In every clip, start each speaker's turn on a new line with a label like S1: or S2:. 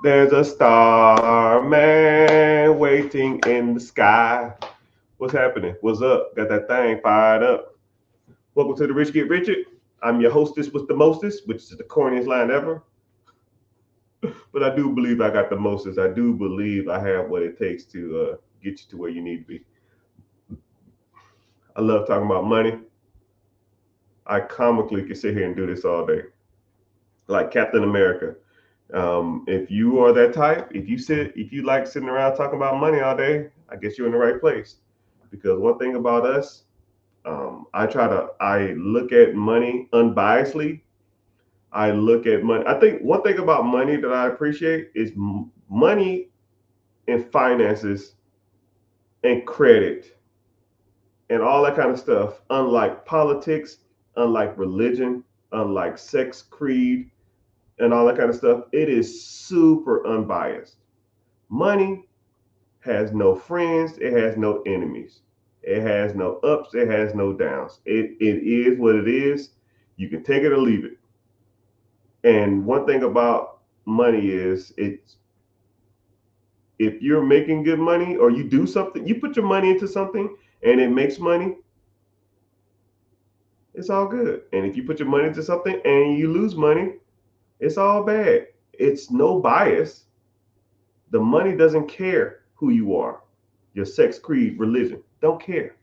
S1: There's a star man waiting in the sky. What's happening? What's up? Got that thing fired up. Welcome to the Rich Get Richard. I'm your hostess with the mostest, which is the corniest line ever. But I do believe I got the mostest. I do believe I have what it takes to get you to where you need to be. I love talking about money. I comically can sit here and do this all day, like Captain America. If you are that type, if you like sitting around talking about money all day, I guess you're in the right place. Because one thing about us, I look at money unbiasedly. I look at money. I think one thing about money that I appreciate is money and finances and credit and all that kind of stuff. Unlike politics, unlike religion, unlike sex, creed, and all that kind of stuff, it is super unbiased. Money has no friends, it has no enemies, it has no ups, it has no downs. It is what it is. You can take it or leave it. And one thing about money is it's if you're making good money or you do something, you put your money into something and it makes money, it's all good. And if you put your money into something and you lose money, it's all bad. It's no bias. The money doesn't care who you are, your sex, creed, religion. Don't care.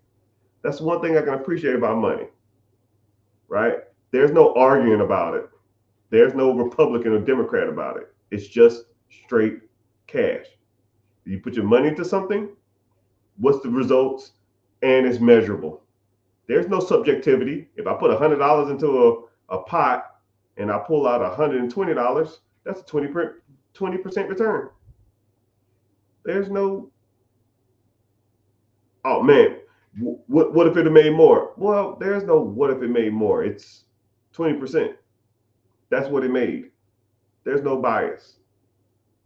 S1: That's one thing I can appreciate about money, right? There's no arguing about it. There's no Republican or Democrat about it. It's just straight cash. You put your money into something, what's the results? And it's measurable. There's no subjectivity. If I put $100 into a pot and I pull out $120, that's a 20% return. There's no, oh man, what if it had made more? Well, there's no what if it made more. It's 20%. That's what it made. There's no bias.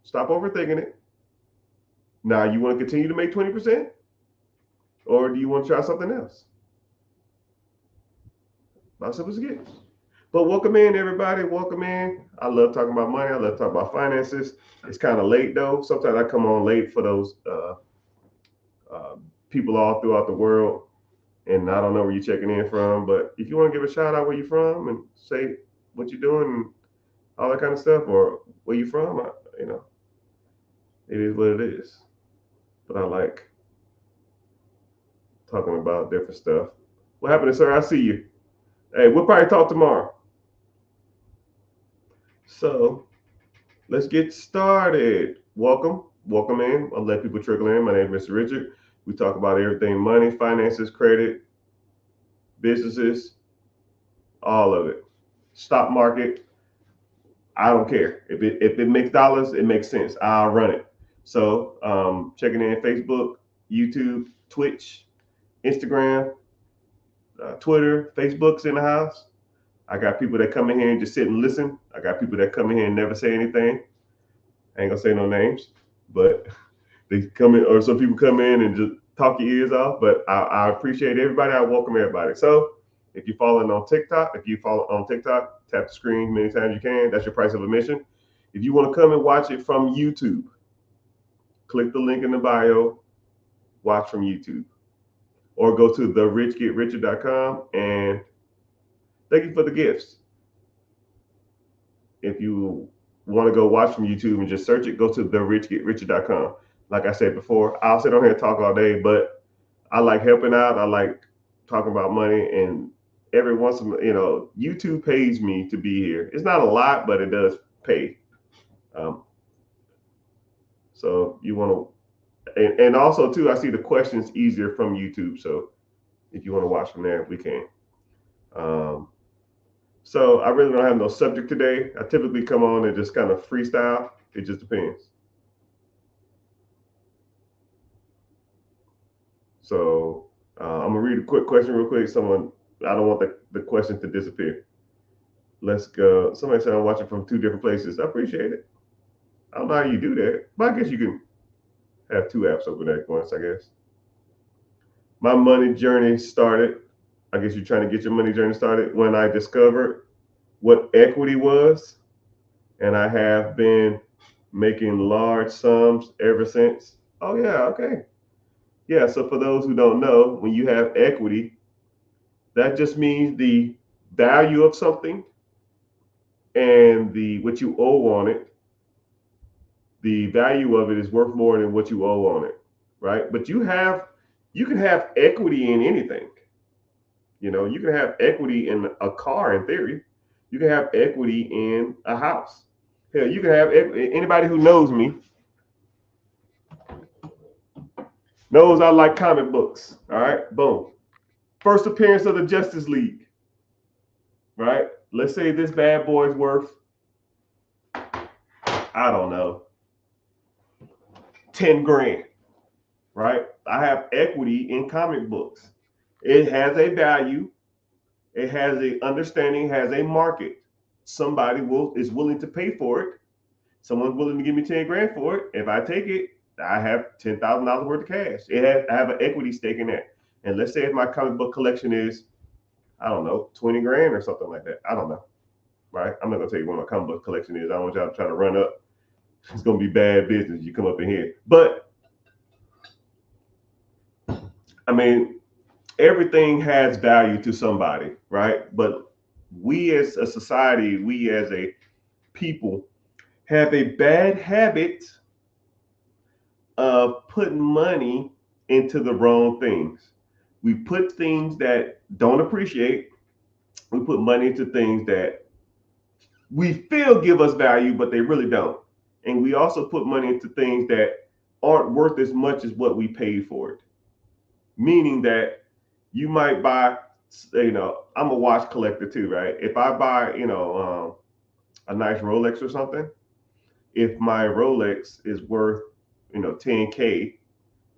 S1: Stop overthinking it. Now, you want to continue to make 20%? Or do you want to try something else? About simple as it gets. But welcome in, everybody. Welcome in. I love talking about money. I love talking about finances. It's kind of late, though. Sometimes I come on late for those uh, people all throughout the world. And I don't know where you're checking in from. But if you want to give a shout out where you're from and say what you're doing and all that kind of stuff, or where you're from, it is what it is. But I like talking about different stuff. What happened, sir? I see you. Hey, we'll probably talk tomorrow. So let's get started. Welcome in. I'll let people trickle in. My name is Mr. Richard. We talk about everything money, finances, credit, businesses, all of it. Stock market. I don't care. If it makes dollars, it makes sense. I'll run it. So checking in Facebook, YouTube, Twitch, Instagram, Twitter, Facebook's in the house. I got people that come in here and just sit and listen. I got people that come in here and never say anything. I ain't gonna say no names, but they come in, or some people come in and just talk your ears off. But I appreciate everybody. I welcome everybody. So if you're following on TikTok, tap the screen many times you can. That's your price of admission. If you want to come and watch it from YouTube, click the link in the bio, watch from YouTube. Or go to therichgetricher.com and thank you for the gifts. If you want to go watch from YouTube and just search it, go to therichgetricher.com. Like I said before, I'll sit on here and talk all day, but I like helping out. I like talking about money, and every once in YouTube pays me to be here. It's not a lot, but it does pay. So you want to, and also too, I see the questions easier from YouTube. So if you want to watch from there, we can. So I really don't have no subject today. I typically come on and just kind of freestyle. It just depends. So I'm gonna read a quick question real quick. I don't want the question to disappear. Let's go. Somebody said I'm watching from two different places. I appreciate it. I don't know how you do that, but I guess you can have two apps open at once, I guess. My money journey started. I guess you're trying to get your money journey started when I discovered what equity was, and I have been making large sums ever since. Oh, yeah, okay. Yeah, so for those who don't know, when you have equity, that just means the value of something and the what you owe on it. The value of it is worth more than what you owe on it, right? But you can have equity in anything. You know, you can have equity in a car in theory. You can have equity in a house. Hell, you can have anybody who knows me knows I like comic books. All right, boom. First appearance of the Justice League, right? Let's say this bad boy's worth, I don't know, 10 grand, right? I have equity in comic books. It has a value, it has a understanding, has a market. Somebody is willing to pay for it. Someone's willing to give me 10 grand for it. If I take it, I have $10,000 worth of cash. I have an equity stake in that. And let's say if my comic book collection is, I don't know, 20 grand or something like that. I don't know. Right? I'm not gonna tell you what my comic book collection is. I don't want y'all to try to run up. It's gonna be bad business. You come up in here. But I mean, everything has value to somebody, right? But we as a society, we as a people have a bad habit of putting money into the wrong things. We put things that don't appreciate, we put money into things that we feel give us value, but they really don't. And we also put money into things that aren't worth as much as what we paid for it. Meaning that you might buy, I'm a watch collector too, right? If I buy, a nice Rolex or something, if my Rolex is worth, 10K,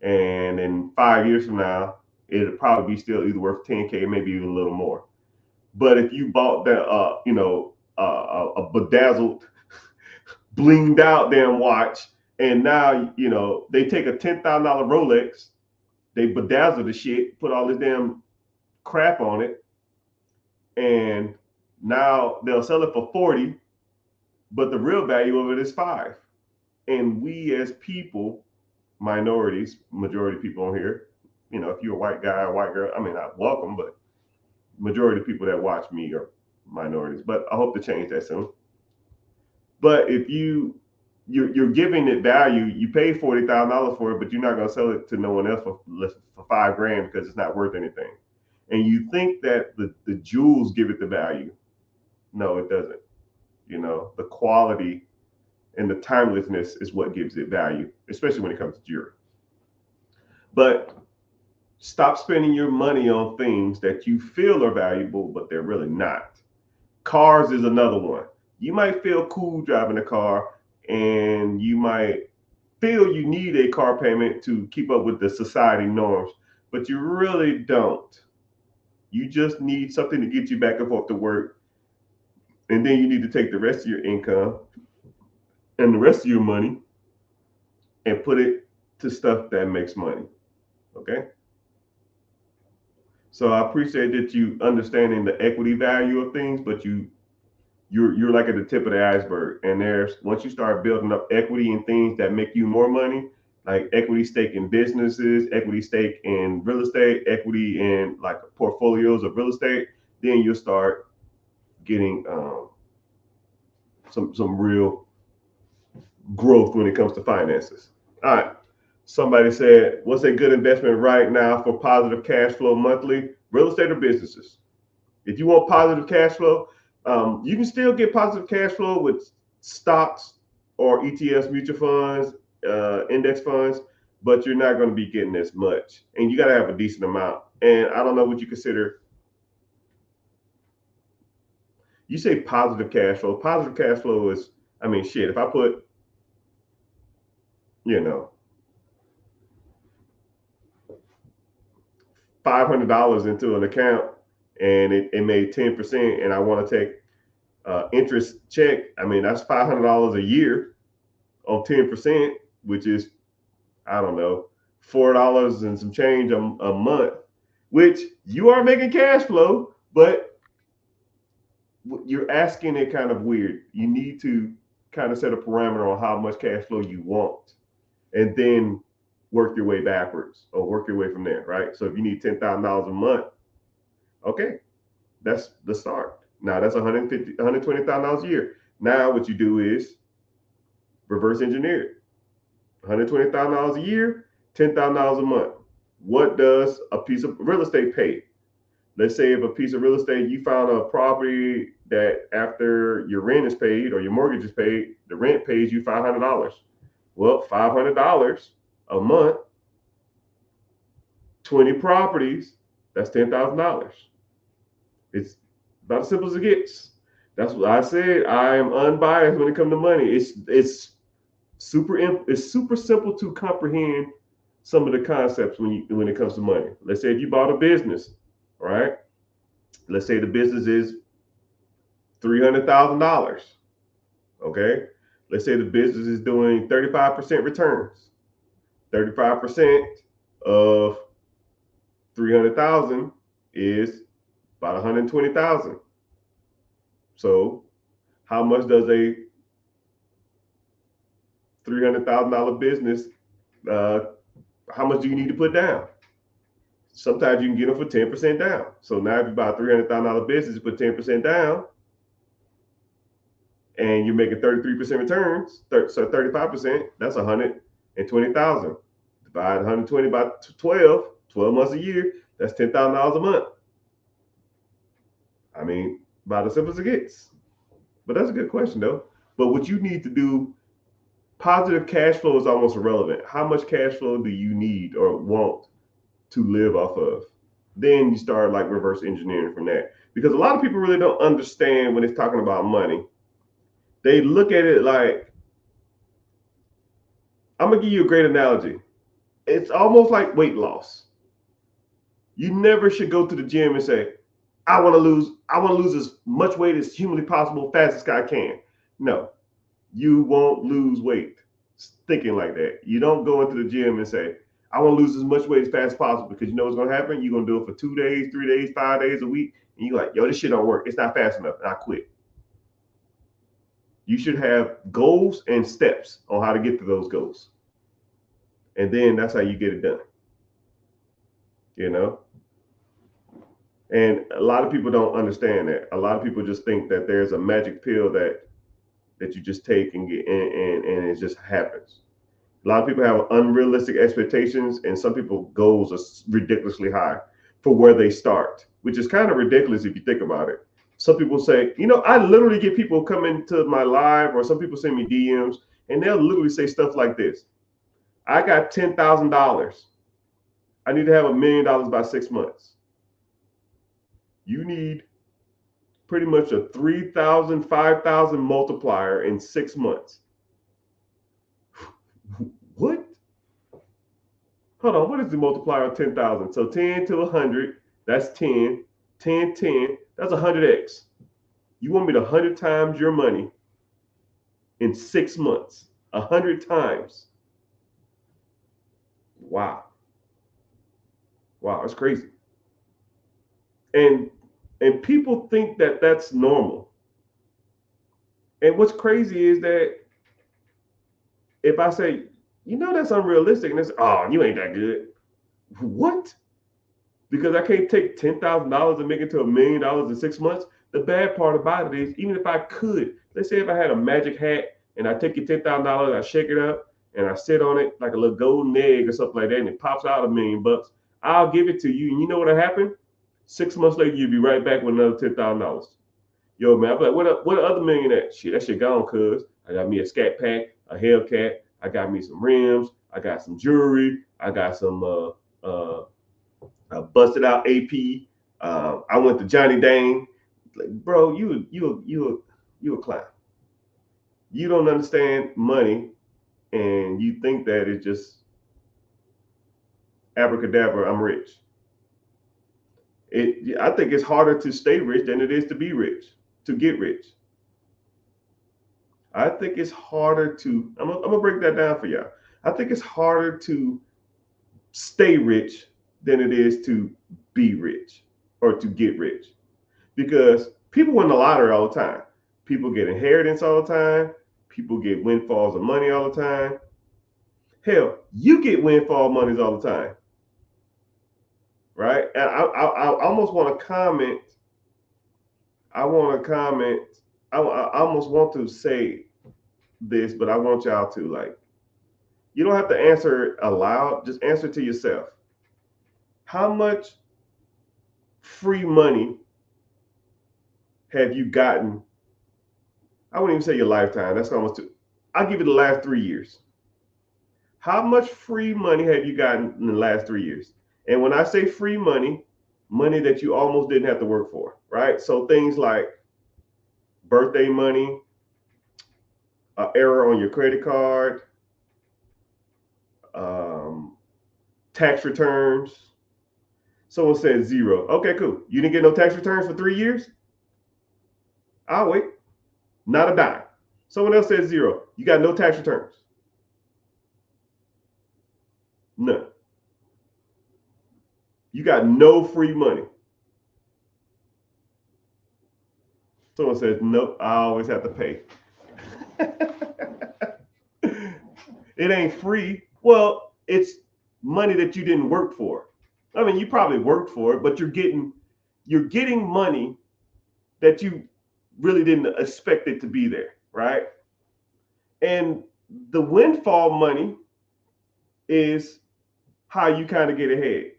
S1: and in 5 years from now, it'll probably be still either worth 10K, maybe even a little more. But if you bought that, a bedazzled, blinged out damn watch, and now they take a $10,000 Rolex, they bedazzle the shit, put all this damn crap on it, and now they'll sell it for 40, but the real value of it is 5. And we as people, minorities, majority of people on here, if you're a white guy or white girl, I mean, not welcome, but majority of people that watch me are minorities. But I hope to change that soon. But if you're giving it value, you pay $40,000 for it, but you're not going to sell it to no one else for 5 grand because it's not worth anything. And you think that the jewels give it the value. No, it doesn't. The quality and the timelessness is what gives it value, especially when it comes to jewelry. But stop spending your money on things that you feel are valuable, but they're really not. Cars is another one. You might feel cool driving a car, and you might feel you need a car payment to keep up with the society norms, but you really don't. You just need something to get you back and forth to work. And then you need to take the rest of your income and the rest of your money and put it to stuff that makes money. Okay? So I appreciate that you understanding the equity value of things, but you're like at the tip of the iceberg. And there's once you start building up equity in things that make you more money, like equity stake in businesses, equity stake in real estate, equity in like portfolios of real estate, then you'll start getting some real growth when it comes to finances. All right. Somebody said, what's a good investment right now for positive cash flow monthly? Real estate or businesses? If you want positive cash flow, you can still get positive cash flow with stocks or ETFs, mutual funds, index funds, but you're not going to be getting as much. And you got to have a decent amount. And I don't know what you consider. You say positive cash flow. Positive cash flow is, I mean, shit, if I put, $500 into an account and it made 10%, and I want to take interest check, I mean, that's $500 a year on 10%, which is, I don't know, $4 and some change a month, which you are making cash flow, but you're asking it kind of weird. You need to kind of set a parameter on how much cash flow you want, and then work your way backwards or work your way from there, right? So if you need $10,000 a month, okay, that's the start. Now that's $120,000 a year. Now what you do is reverse engineer it. $120,000 a year, $10,000 a month. What does a piece of real estate pay? Let's say if a piece of real estate, you found a property that after your rent is paid or your mortgage is paid, the rent pays you $500. Well, $500 a month, 20 properties, that's $10,000. It's about as simple as it gets. That's what I said. I am unbiased when it comes to money. It's super simple to comprehend some of the concepts when it comes to money. Let's say if you bought a business, right? Let's say the business is $300,000. Okay. Let's say the business is doing 35% returns. 35% of 300,000 is about 120,000. So how much does a $300,000 business, how much do you need to put down? Sometimes you can get them for 10% down. So now if you buy a $300,000 business, you put 10% down, and you're making 33% returns, so 35%, that's 120,000. Divide 120 by 12 months a year, that's $10,000 a month. I mean, about as simple as it gets. But that's a good question, though. But what you need to do, positive cash flow is almost irrelevant. How much cash flow do you need or want to live off of? Then you start like reverse engineering from that. Because a lot of people really don't understand when it's talking about money. They look at it like, I'm going to give you a great analogy. It's almost like weight loss. You never should go to the gym and say, I want to lose as much weight as humanly possible, fast as I can. No, you won't lose weight thinking like that. You don't go into the gym and say, I want to lose as much weight as fast as possible, because you know what's going to happen? You're going to do it for 2 days, 3 days, 5 days a week. And you're like, yo, this shit don't work. It's not fast enough. And I quit. You should have goals and steps on how to get to those goals. And then that's how you get it done. You know? And a lot of people don't understand that. A lot of people just think that there's a magic pill that you just take and get and it just happens. A lot of people have unrealistic expectations, and some people goals are ridiculously high for where they start, which is kind of ridiculous if you think about it. Some people say, I literally get people come into my live, or some people send me DMs, and they'll literally say stuff like this. I got $10,000. I need to have $1 million by 6 months. You need pretty much a 3,000, 5,000 multiplier in 6 months. What? Hold on, what is the multiplier of 10,000? So 10 to 100, that's 10. 10, 10, that's 100x. You want me to 100 times your money in 6 months? 100 times. Wow. Wow, it's crazy. And people think that that's normal. And what's crazy is that if I say, that's unrealistic, and it's, oh, you ain't that good. What? Because I can't take $10,000 and make it to $1 million in 6 months. The bad part about it is, even if I could, let's say if I had a magic hat and I take your $10,000, I shake it up and I sit on it like a little golden egg or something like that, and it pops out $1 million, I'll give it to you. And you know what'll happen? 6 months later, you'll be right back with another $10,000. Yo, man, I'm like, what other million at? Shit, that shit gone, cuz. I got me a Scat Pack, a Hellcat. I got me some rims. I got some jewelry. I got some busted out AP. I went to Johnny Dang. Like, bro, you a clown. You don't understand money, and you think that it's just abracadabra, I'm rich. I think it's harder to stay rich than it is to be rich, to get rich. I think it's harder to, I'm gonna break that down for y'all. I think it's harder to stay rich than it is to be rich or to get rich, because people win the lottery all the time. People get inheritance all the time. People get windfalls of money all the time. Hell, you get windfall monies all the time, right? And I almost want to comment. I want to comment. I almost want to say this, but I want y'all to like. You don't have to answer it aloud. Just answer to yourself. How much free money have you gotten? I wouldn't even say your lifetime. That's almost too. I'll give you the last 3 years. How much free money have you gotten in the last 3 years? And when I say free money, money that you almost didn't have to work for, right? So things like birthday money, error on your credit card, tax returns. Someone said 0. Okay, cool. You didn't get no tax returns for 3 years? I'll wait. Not a dime. Someone else said 0. You got no tax returns. None. You got no free money. Someone says, nope, I always have to pay. It ain't free. Well, it's money that you didn't work for. I mean, you probably worked for it, but you're getting money that you really didn't expect it to be there, right? And the windfall money is how you kind of get ahead.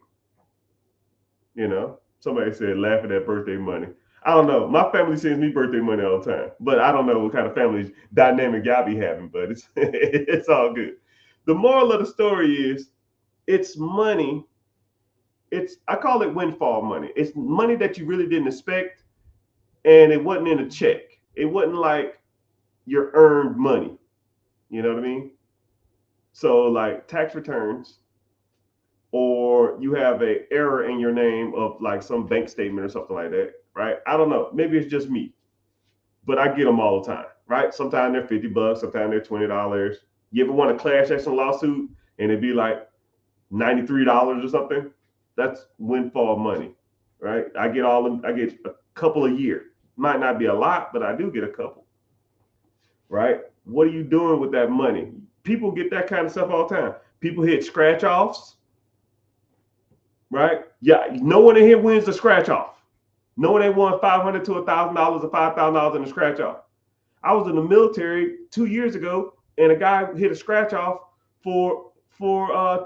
S1: You know, somebody said laughing at birthday money. I don't know. My family sends me birthday money all the time, but I don't know what kind of family dynamic y'all be having, but it's it's all good. The moral of the story is it's money. I call it windfall money. It's money that you really didn't expect, and it wasn't in a check. It wasn't like your earned money. You know what I mean? So like tax returns, or you have a error in your name of like some bank statement or something like that, right? I don't know. Maybe it's just me, but I get them all the time, right? Sometimes they're $50, sometimes they're $20. You ever want a class action lawsuit and it'd be like $93 or something? That's windfall money, right? I get a couple a year. Might not be a lot, but I do get a couple, right? What are you doing with that money? People get that kind of stuff all the time. People hit scratch offs, right? Yeah, no one in here wins the scratch off. No one ain't won $500 to $1,000 or $5,000 in the scratch off. I was in the military 2 years ago, and a guy hit a scratch off for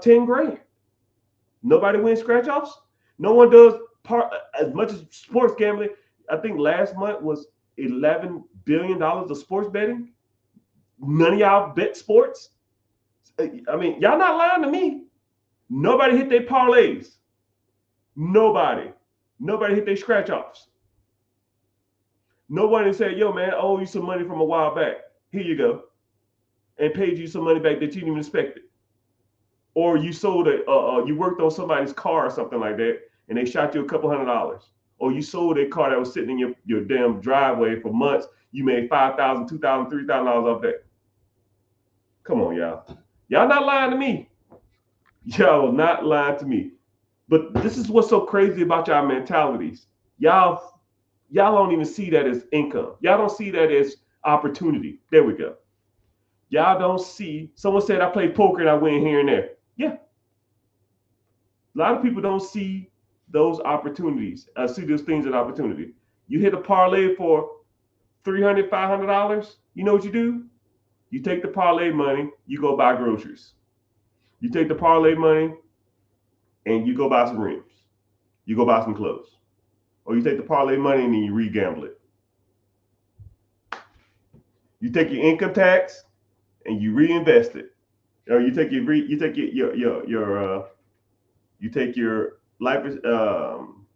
S1: 10 grand. Nobody wins scratch offs. No one does as much as sports gambling. I think last month was $11 billion of sports betting. None of y'all bet sports. I mean, y'all not lying to me. Nobody hit their parlays. Nobody hit their scratch offs. Nobody said, yo, man, I owe you some money from a while back. Here you go. And paid you some money back that you didn't even expect it. Or you sold you worked on somebody's car or something like that, and they shot you a couple $100. Or you sold a car that was sitting in your damn driveway for months. You made $5,000, $2,000, $3,000 off that. Come on, y'all. Y'all not lying to me. Y'all not lying to me. But this is what's so crazy about y'all mentalities. Y'all don't even see that as income. Y'all don't see that as opportunity. There we go. Y'all don't see. Someone said I play poker and I win here and there. Yeah. A lot of people don't see those opportunities. See those things as opportunity. You hit a parlay for $300, $500. You know what you do? You take the parlay money, you go buy groceries. You take the parlay money and you go buy some rims. You go buy some clothes. Or you take the parlay money and then you re-gamble it. You take your income tax and you reinvest it. Or you take your life,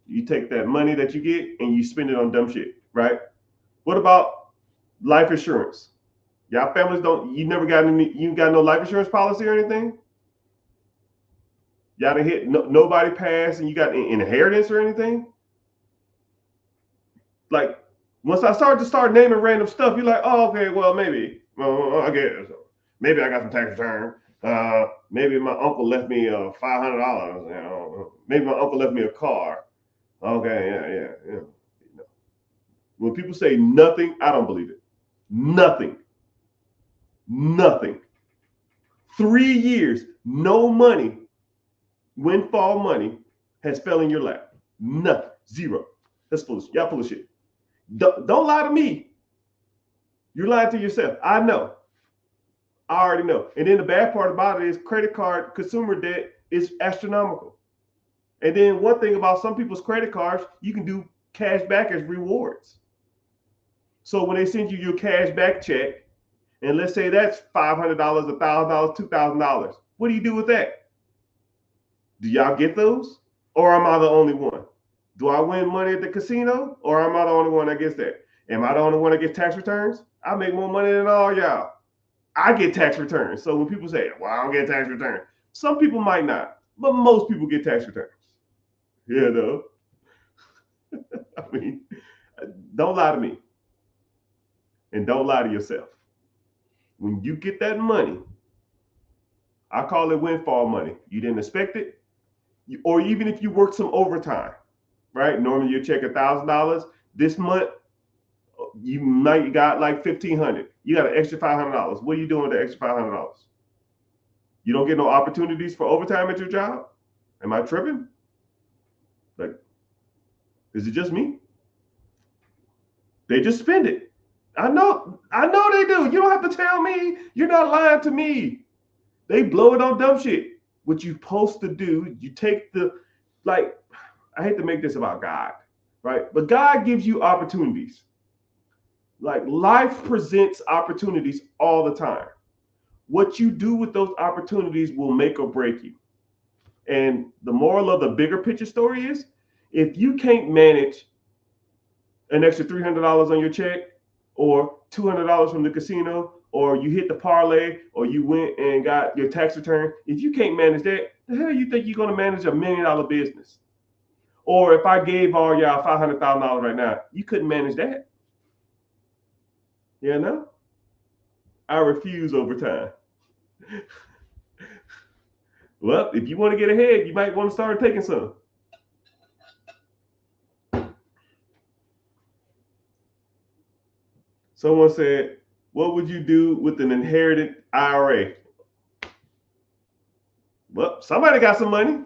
S1: you take that money that you get and you spend it on dumb shit, right? What about life insurance? Y'all families you got no life insurance policy or anything? Y'all didn't hit nobody passed and you got inheritance or anything? Like, once I start naming random stuff, you're like, oh, okay, well, maybe. Well, I guess. Maybe I got some tax return. Maybe my uncle left me $500. You know, maybe my uncle left me a car. Okay, yeah. When people say nothing, I don't believe it. Nothing. Nothing. 3 years, no money, windfall money has fell in your lap. Nothing. Zero. That's foolish. Y'all full of shit. Don't lie to me. You're lying to yourself. I know. I already know. And then the bad part about it is credit card consumer debt is astronomical. And then one thing about some people's credit cards, you can do cash back as rewards. So when they send you your cash back check, and let's say that's $500, $1,000, $2,000, what do you do with that? Do y'all get those? Or am I the only one? Do I win money at the casino? Or am I the only one that gets that? Am I the only one that gets tax returns? I make more money than all y'all. I get tax returns. So when people say, well, I don't get tax returns, some people might not, but most people get tax returns. You know? I mean, don't lie to me. And don't lie to yourself. When you get that money, I call it windfall money. You didn't expect it, or even if you work some overtime, right? Normally you check $1,000. This month, you might got like $1,500. You got an extra $500. What are you doing with the extra $500? You don't get no opportunities for overtime at your job? Am I tripping? Like, is it just me? They just spend it. I know they do. You don't have to tell me. You're not lying to me. They blow it on dumb shit. What you're supposed to do, you take I hate to make this about God, right? But God gives you opportunities. Like life presents opportunities all the time. What you do with those opportunities will make or break you. And the moral of the bigger picture story is, if you can't manage an extra $300 on your check, or $200 from the casino, or you hit the parlay, or you went and got your tax return, if you can't manage that, the hell you think you're going to manage $1 million business? Or if I gave all y'all $500,000 right now, you couldn't manage that. You know? I refuse overtime. Well, if you want to get ahead, you might want to start taking some. Someone said, what would you do with an inherited IRA? Well, somebody got some money.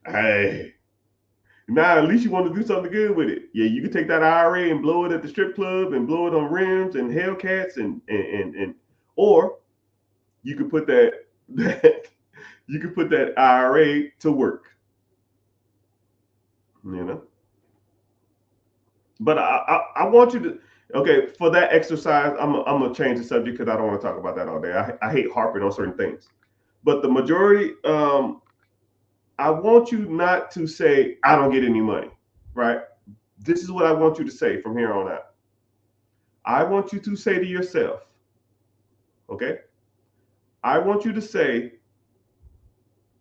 S1: Hey, now at least you want to do something good with it. Yeah, you can take that IRA and blow it at the strip club and blow it on rims and Hellcats and or you could put that IRA to work. You know. But I want you to, okay, for that exercise, I'm gonna change the subject because I don't want to talk about that all day. I hate harping on certain things. But the majority, I want you not to say, I don't get any money, right? This is what I want you to say from here on out. I want you to say to yourself, okay? I want you to say,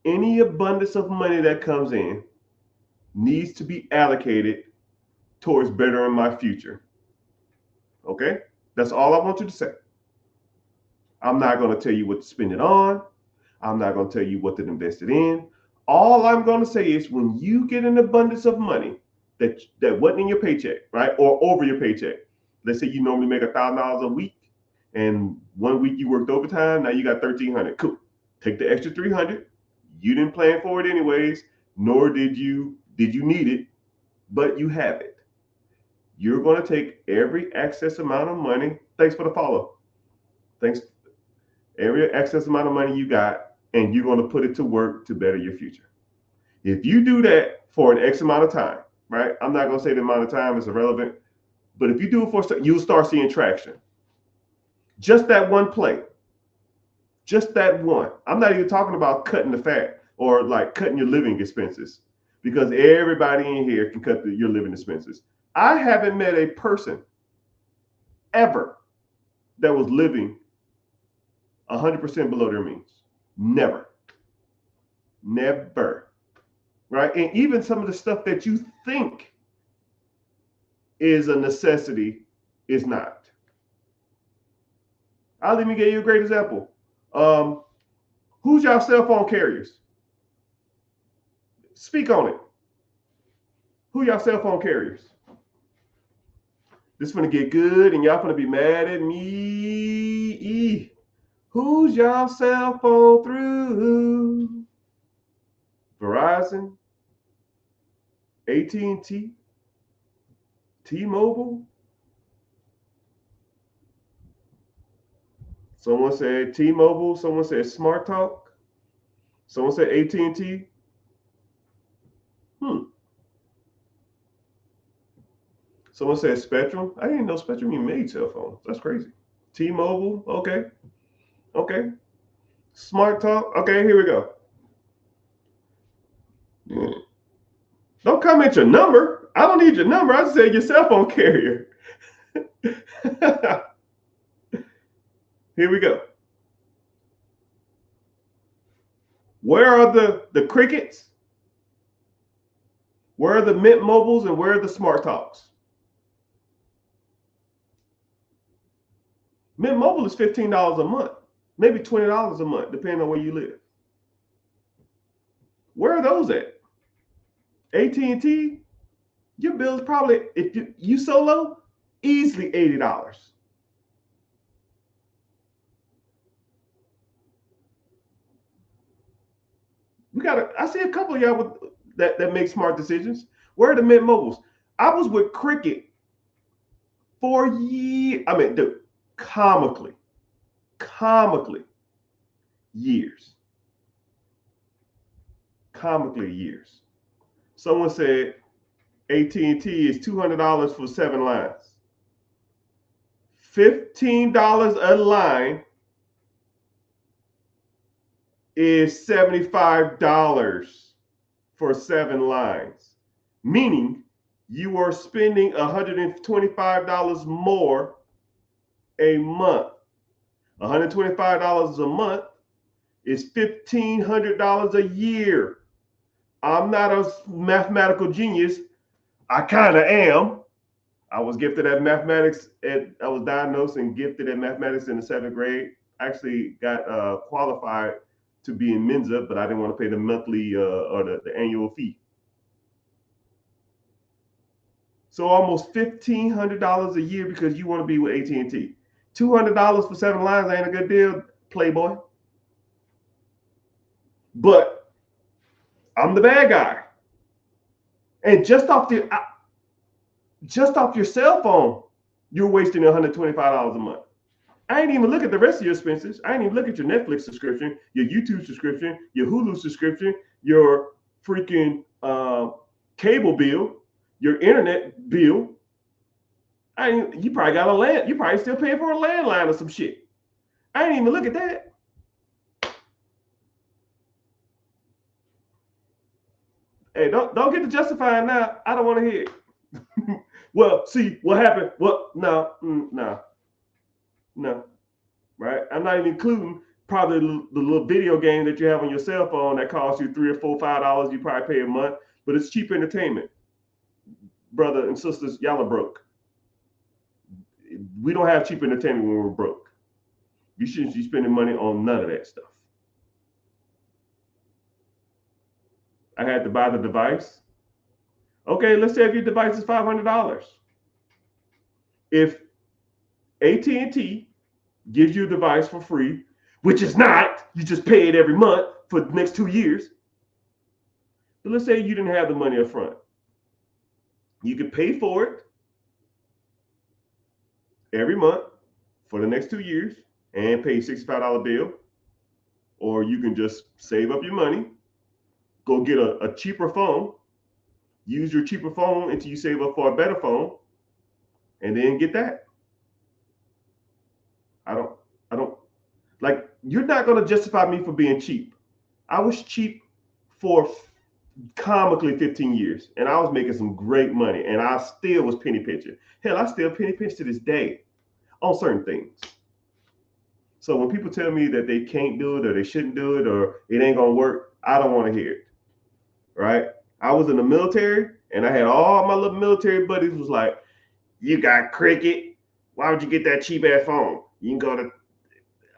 S1: any abundance of money that comes in needs to be allocated towards bettering my future. Okay? That's all I want you to say. I'm not going to tell you what to spend it on. I'm not going to tell you what to invest it in. All I'm going to say is, when you get an abundance of money that wasn't in your paycheck, right? Or over your paycheck. Let's say you normally make $1,000 a week, and 1 week you worked overtime, now you got $1,300. Cool. Take the extra $300. You didn't plan for it anyways, nor did you need it, but you have it. You're going to take every excess amount of money. Thanks for the follow. Thanks. Every excess amount of money you got, and you're going to put it to work to better your future. If you do that for an X amount of time, right? I'm not going to say the amount of time is irrelevant, but if you do it for, you'll start seeing traction. Just that one play. Just that one. I'm not even talking about cutting the fat or like cutting your living expenses, because everybody in here can cut your living expenses. I haven't met a person ever that was living 100% below their means. Never. Right? And even some of the stuff that you think is a necessity is not. I'll even give you a great example. Who's y'all cell phone carriers? Speak on it. Who y'all cell phone carriers? This gonna get good, and y'all gonna be mad at me. Who's y'all cell phone through? Verizon, AT&T, T-Mobile. Someone said T-Mobile. Someone said Smart Talk. Someone said AT&T. Someone said Spectrum. I didn't know Spectrum even made cell phones. That's crazy. T-Mobile. Okay. Smart Talk. Okay, here we go. Don't comment your number. I don't need your number. I just said your cell phone carrier. Here we go. Where are the Crickets? Where are the Mint Mobiles and where are the Smart Talks? Mint Mobile is $15 a month, maybe $20 a month, depending on where you live. Where are those at? AT&T, your bill is probably, if you so low, easily $80. I see a couple of y'all that make smart decisions. Where are the Mint Mobiles? I was with Cricket for years. I mean, dude, comically years. Comically years. Someone said AT&T is $200 for 7 lines. $15 a line is $75 for 7 lines, meaning you are spending $125 more a month. $125 a month is $1,500 a year. I'm not a mathematical genius. I kind of am. I was gifted at mathematics. I was diagnosed and gifted at mathematics in the 7th grade. Actually got qualified to be in Mensa, but I didn't want to pay the monthly or the annual fee. So almost $1,500 a year because you want to be with AT&T. $200 for 7 lines ain't a good deal, Playboy. But I'm the bad guy. And just off your cell phone, you're wasting $125 a month. I ain't even look at the rest of your expenses. I ain't even look at your Netflix subscription, your YouTube subscription, your Hulu subscription, your freaking cable bill, your internet bill. You probably got a land. You probably still paying for a landline or some shit. I ain't even look at that. Hey, don't get to justifying now. I don't want to hear it. Well, see what happened. Well, no. Right? I'm not even including probably the little video game that you have on your cell phone that costs you $3 or $4, $5 you probably pay a month, but it's cheap entertainment. Brother and sisters, y'all are broke. We don't have cheap entertainment when we're broke. You shouldn't be spending money on none of that stuff. I had to buy the device. Okay, let's say if your device is $500. If AT&T gives you a device for free, which is not, you just pay it every month for the next 2 years. But let's say you didn't have the money up front. You could pay for it every month for the next 2 years and pay a $65 bill. Or you can just save up your money, go get a cheaper phone, use your cheaper phone until you save up for a better phone, and then get that. I don't like, you're not going to justify me for being cheap. I was cheap for comically 15 years, and I was making some great money, and I still was penny pinching. Hell, I still penny pinch to this day on certain things. So when people tell me that they can't do it or they shouldn't do it or it ain't gonna work, I don't want to hear it. Right? I was in the military, and I had all my little military buddies was like, "You got Cricket? Why would you get that cheap ass phone? You can go to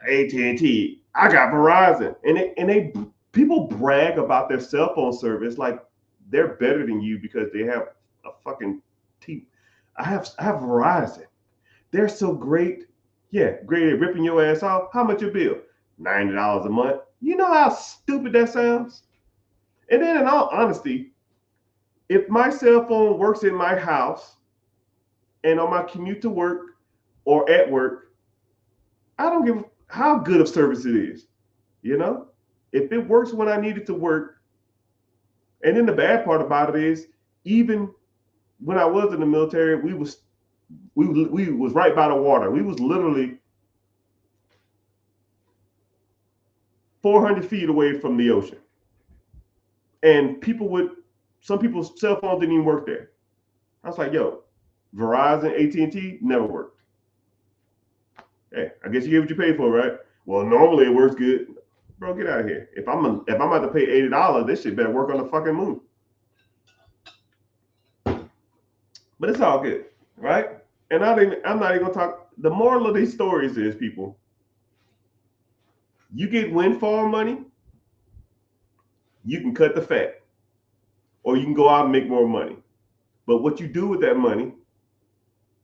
S1: AT&T. I got Verizon." And people brag about their cell phone service like they're better than you because they have a fucking I have Verizon. They're so great. Yeah, great at ripping your ass off. How much your bill? $90 a month. You know how stupid that sounds? And then in all honesty, if my cell phone works in my house and on my commute to work or at work, I don't give how good of service it is. You know? If it works when I need it to work, and then the bad part about it is, even when I was in the military, we was right by the water. We was literally 400 feet away from the ocean, and some people's cell phones didn't even work there. I was like, yo, Verizon, AT&T never worked. Hey, I guess you get what you pay for, right? Well, normally it works good. Bro, get out of here. If I'm about to pay $80, this shit better work on the fucking moon. But it's all good, right? And I'm not even gonna talk. The moral of these stories is, people, you get windfall money, you can cut the fat, or you can go out and make more money. But what you do with that money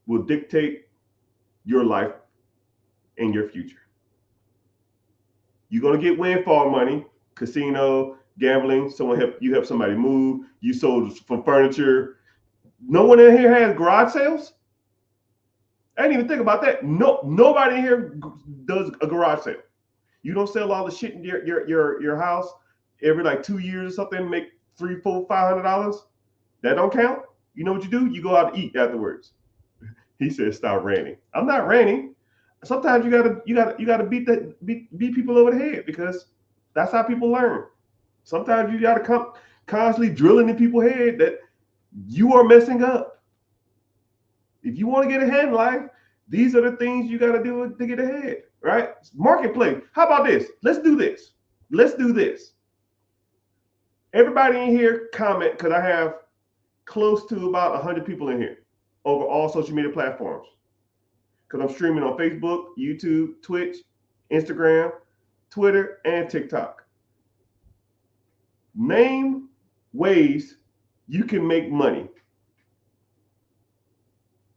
S1: will dictate your life and your future. You're gonna get windfall money, casino, gambling. You help somebody move. You sold some furniture. No one in here has garage sales. I didn't even think about that. No, nobody in here does a garage sale. You don't sell all the shit in your house every like 2 years or something, make $300, $400, $500. That don't count. You know what you do? You go out to eat afterwards. He said, "Stop ranting." I'm not ranting. Sometimes you gotta beat people over the head, because that's how people learn. Sometimes you gotta come constantly drilling in people's head that you are messing up. If you want to get ahead in life, these are the things you gotta do to get ahead, right? Marketplace. How about this? Let's do this. Let's do this. Everybody in here comment, because I have close to about 100 people in here over all social media platforms. Because I'm streaming on Facebook, YouTube, Twitch, Instagram, Twitter, and TikTok. Name ways you can make money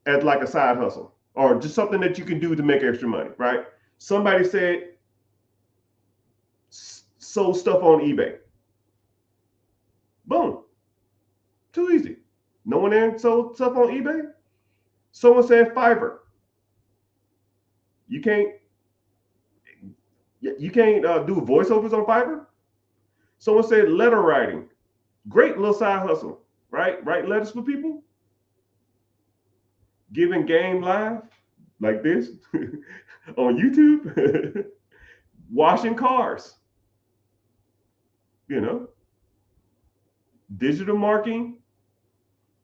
S1: as like a side hustle, or just something that you can do to make extra money, right? Somebody said sold stuff on eBay. Boom. Too easy. No one there sold stuff on eBay? Someone said Fiverr. You can't do voiceovers on Fiverr? Someone said letter writing. Great little side hustle, right? Write letters for people. Giving game live like this on YouTube. Washing cars. Digital marketing,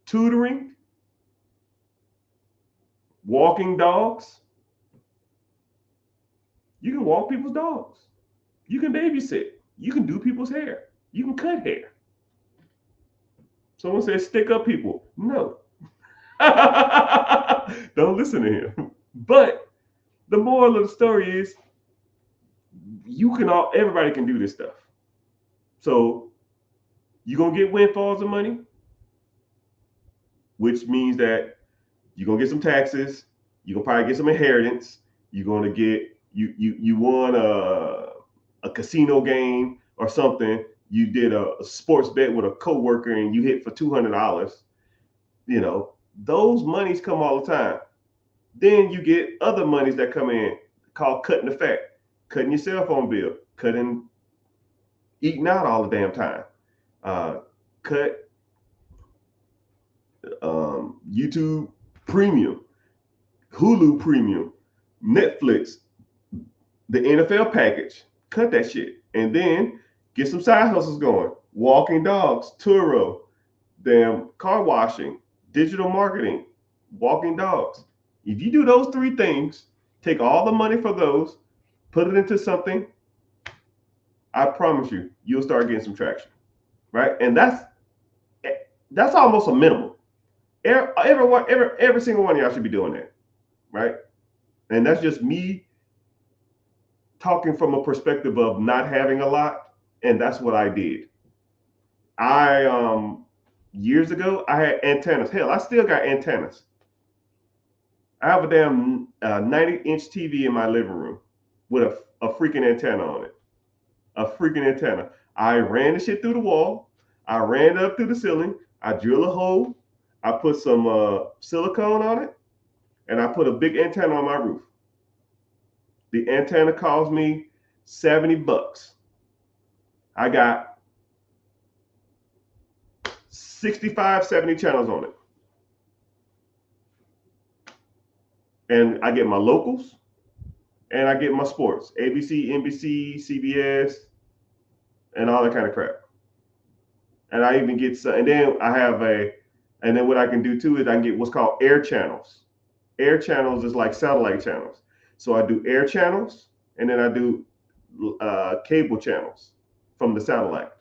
S1: tutoring, walking dogs. You can walk people's dogs. You can babysit. You can do people's hair. You can cut hair. Someone says stick up people. No. Don't listen to him. But the moral of the story is, everybody can do this stuff. So you're going to get windfalls of money, which means that you're going to get some taxes. You're going to probably get some inheritance. You're going to get, you won a casino game or something. You did a sports bet with a coworker and you hit for $200. Those monies come all the time. Then you get other monies that come in called cutting the fat, cutting your cell phone bill, eating out all the damn time, cut YouTube Premium, Hulu Premium, Netflix, the NFL package. Cut that shit. And then get some side hustles going. Walking dogs, Turo, damn car washing, digital marketing, walking dogs. If you do those 3 things, take all the money for those, put it into something, I promise you'll start getting some traction, right? And that's almost a minimum. Every single one of y'all should be doing that, right? And that's just me talking from a perspective of not having a lot, and that's what I did. Years ago, I had antennas. Hell, I still got antennas. I have a damn 90-inch TV in my living room with a freaking antenna on it. A freaking antenna. I ran the shit through the wall. I ran it up through the ceiling. I drill a hole. I put some silicone on it, and I put a big antenna on my roof. The antenna cost me $70. I got 65, 70 channels on it. And I get my locals and I get my sports, ABC, NBC, CBS, and all that kind of crap. And I even get some, and then I have and then what I can do too is I can get what's called air channels. Air channels is like satellite channels. So I do air channels and then I do cable channels from the satellite.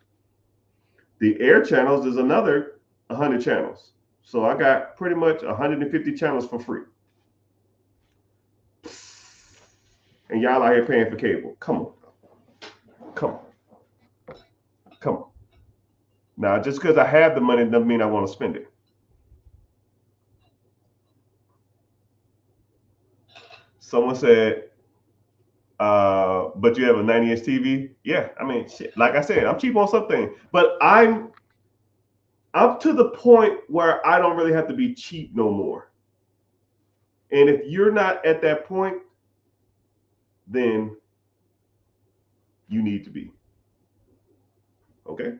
S1: The air channels is another 100 channels. So I got pretty much 150 channels for free. And y'all out here paying for cable. Come on. Come on. Come on. Now, just because I have the money doesn't mean I want to spend it. Someone said, but you have a 90-inch TV? Yeah, I mean, shit. Like I said, I'm cheap on something. But I'm to the point where I don't really have to be cheap no more. And if you're not at that point, then you need to be. Okay?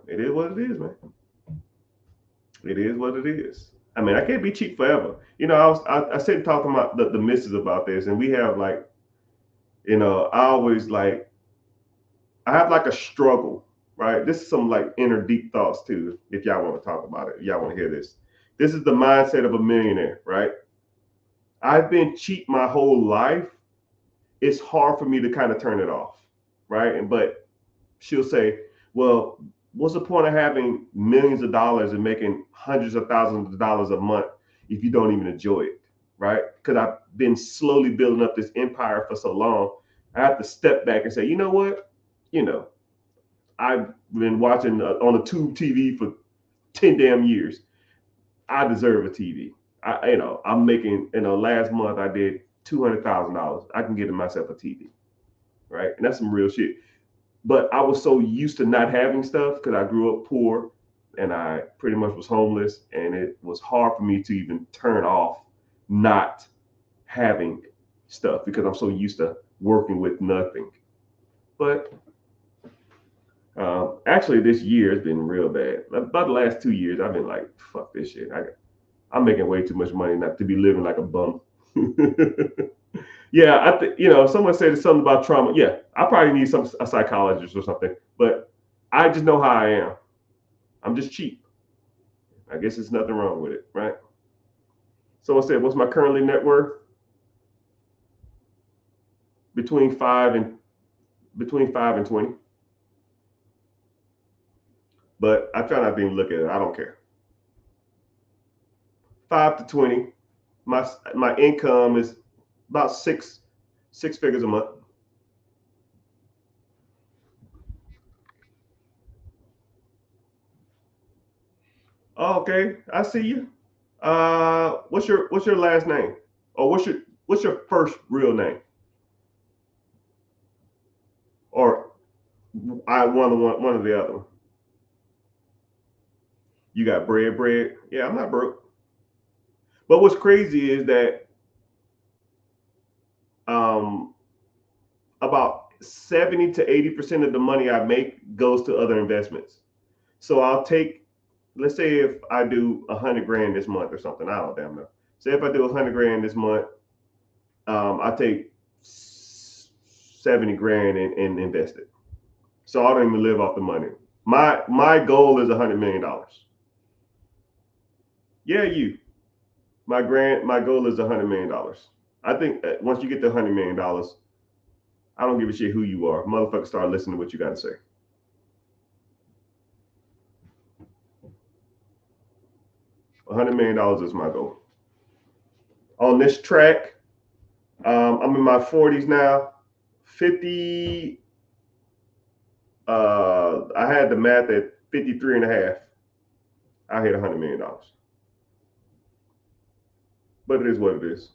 S1: It is what it is, man. It is what it is. I mean, I can't be cheap forever. I said talking about the missus about this, and we have like, I always like, I have like a struggle, right? This is some like inner deep thoughts too. If y'all want to talk about it, y'all want to hear this. This is the mindset of a millionaire, right? I've been cheap my whole life. It's hard for me to kind of turn it off, right? But she'll say, well, what's the point of having millions of dollars and making hundreds of thousands of dollars a month if you don't even enjoy it, right? Because I've been slowly building up this empire for so long. I have to step back and say, you know what? I've been watching on a tube TV for 10 damn years. I deserve a TV. I'm making, last month I did $200,000. I can get myself a TV, right? And that's some real shit. But I was so used to not having stuff because I grew up poor and I pretty much was homeless. And it was hard for me to even turn off not having stuff because I'm so used to working with nothing. But actually, this year has been real bad. About the last 2 years, I've been like, fuck this shit. I'm making way too much money not to be living like a bum. Yeah, I think someone said something about trauma. Yeah, I probably need a psychologist or something. But I just know how I am. I'm just cheap. I guess there's nothing wrong with it, right? Someone said, "What's my currently net worth?" Between 5 and 20. But I try not to even look at it. I don't care. 5 to 20. My income is about six figures a month. Oh, okay, I see you. What's your last name? Or what's your first real name? Or I one of the other one. You got bread. Yeah, I'm not broke. But what's crazy is that um about 70 to 80% of the money I make goes to other investments. So I'll take, let's say if I do 100 grand this month or something, I don't damn know. Say if I do 100 grand this month, I take 70 grand and invest it. So I don't even live off the money. My goal is $100 million. Yeah, my goal is $100 million. I think once you get to $100 million, I don't give a shit who you are. Motherfuckers start listening to what you got to say. $100 million is my goal. On this track, I'm in my 40s now. 50. I had the math at 53 and a half. I hit $100 million. But it is what it is.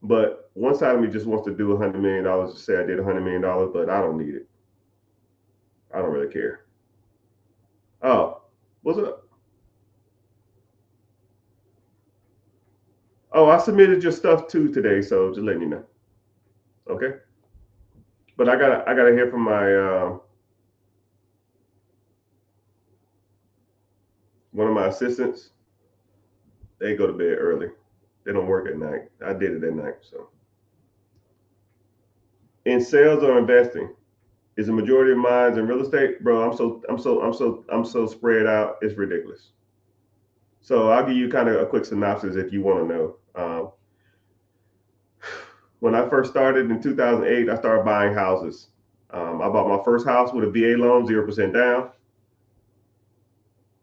S1: But one side of me just wants to do $100 million to say I did $100 million, but I don't need it. I don't really care. Oh, what's up? Oh, I submitted your stuff too today, so just letting you know. Okay. But I gotta hear from my one of my assistants. They go to bed early. They don't work at night. I did it at night. So in sales or investing, is the majority of mines in real estate, bro? I'm so spread out. It's ridiculous. So I'll give you kind of a quick synopsis if you want to know. When I first started in 2008, I started buying houses. I bought my first house with a VA loan, 0% down,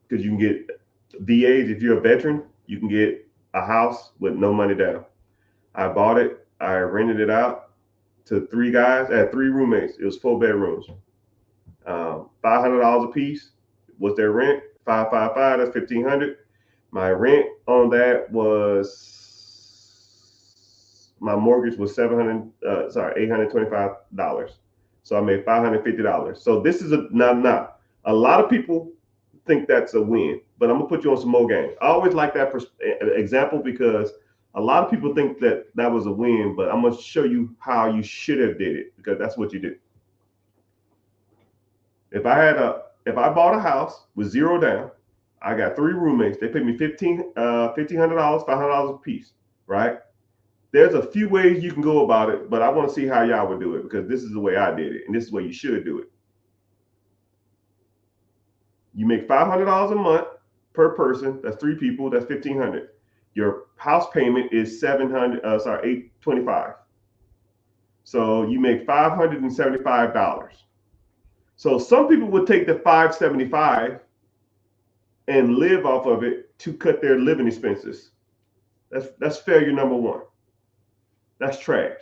S1: because you can get VAs if you're a veteran. You can get a house with no money down. I bought it. I rented it out to 3 guys. I had 3 roommates. It was 4 bedrooms. $500 a piece was their rent. 555. That's $1,500. My rent on that was my mortgage was $825. So I made $550. So this is not a lot of people think that's a win, but I'm gonna put you on some more game. I always like that example because a lot of people think that that was a win, but I'm gonna show you how you should have did it because that's what you did. If I bought a house with 0 down, I got 3 roommates. They paid me $1,500, $500 a piece, right? There's a few ways you can go about it, but I want to see how y'all would do it because this is the way I did it, and this is the way you should do it. You make $500 a month per person. That's 3 people. That's $1,500. Your house payment is $825. So you make $575. So some people would take the $575 and live off of it to cut their living expenses. That's failure number 1. That's trash.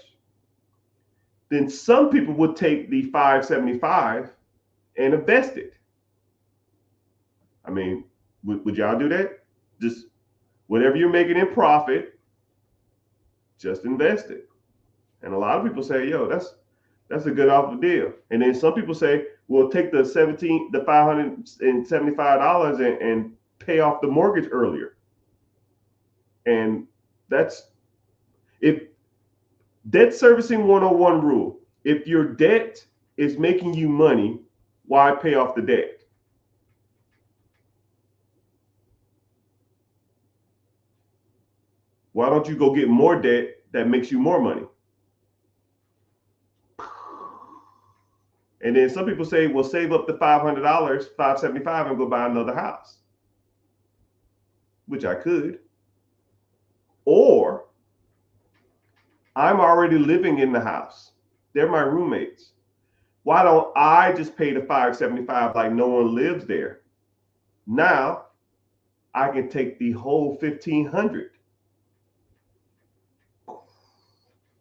S1: Then some people would take the $575 and invest it. I mean, would y'all do that? Just whatever you're making in profit, just invest it. And a lot of people say, yo, that's a good offer deal. And then some people say, well, take the $575 and pay off the mortgage earlier. And that's if debt servicing 101 rule. If your debt is making you money, why pay off the debt? Why don't you go get more debt that makes you more money? And then some people say, well, save up the $500, $575, and go buy another house, which I could. Or I'm already living in the house. They're my roommates. Why don't I just pay the $575 like no one lives there? Now I can take the whole $1,500.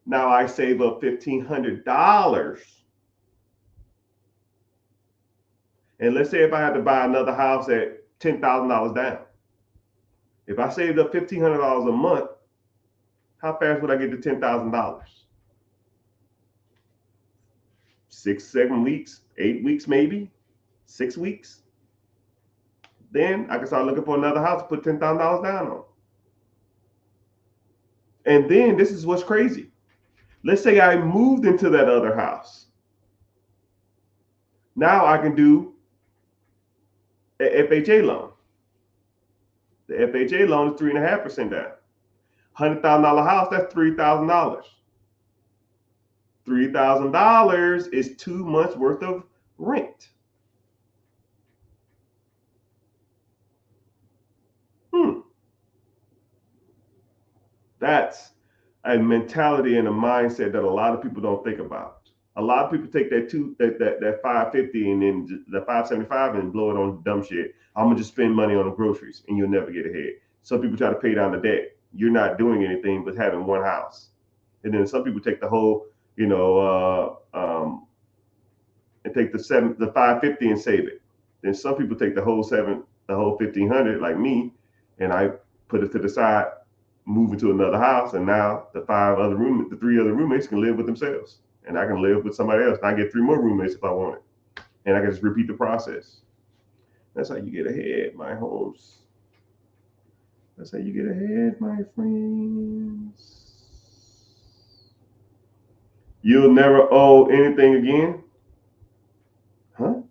S1: Now I save up $1,500. And let's say if I had to buy another house at $10,000 down. If I saved up $1,500 a month, how fast would I get to $10,000? 6, 7 weeks, 8 weeks, maybe 6 weeks. Then I can start looking for another house to put $10,000 down on. And then this is what's crazy. Let's say I moved into that other house. Now I can do an FHA loan. The FHA loan is 3.5% down. $100,000 house, that's $3,000. $3,000 is 2 months worth of rent. That's a mentality and a mindset that a lot of people don't think about. A lot of people take that 550 and then the 575 and blow it on dumb shit. I'm gonna just spend money on the groceries and you'll never get ahead. Some people try to pay down the debt. You're not doing anything but having one house. And then some people take the whole, and take the 550 and save it. Then some people take the whole the whole 1,500 like me, and I put it to the side, move into another house, and now the three other roommates can live with themselves, and I can live with somebody else. And I get 3 more roommates if I want it, and I can just repeat the process. That's how you get ahead, my homes. That's how you get ahead, my friends. You'll never owe anything again. Huh?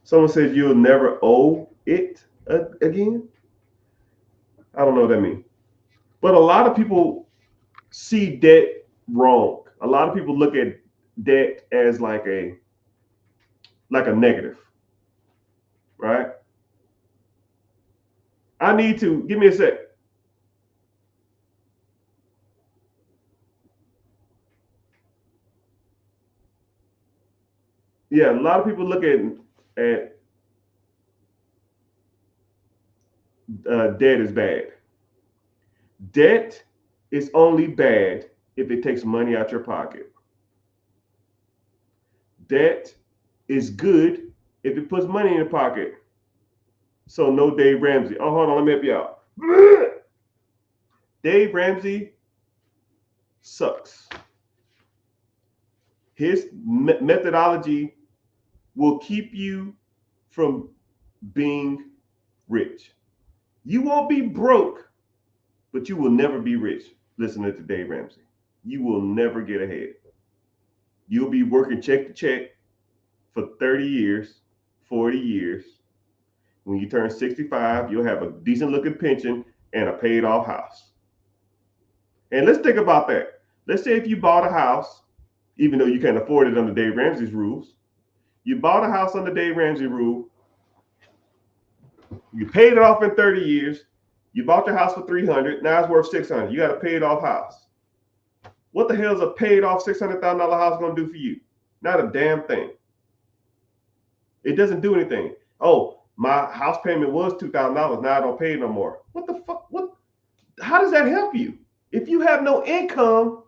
S1: Someone says you'll never owe it again. I don't know what that means. But a lot of people see debt wrong. A lot of people look at debt as like a negative, right? I need to give me a sec. Yeah, a lot of people look at debt as bad. Debt is only bad if it takes money out your pocket. Debt is good if it puts money in your pocket. So no Dave Ramsey. Oh, hold on, let me help you out. Dave Ramsey sucks. His methodology will keep you from being rich. You won't be broke, but you will never be rich. Listening to Dave Ramsey, you will never get ahead. You'll be working check to check for 30 years, 40 years. When you turn 65, you'll have a decent looking pension and a paid off house. And let's think about that. Let's say if you bought a house, even though you can't afford it under Dave Ramsey's rules, you bought a house under Dave Ramsey rule, you paid it off in 30 years, you bought your house for 300, now it's worth 600. You got a paid off house. What the hell is a paid off $600,000 house going to do for you? Not a damn thing. It doesn't do anything. Oh, my house payment was $2,000. Now I don't pay no more. What the fuck? What? How does that help you? If you have no income,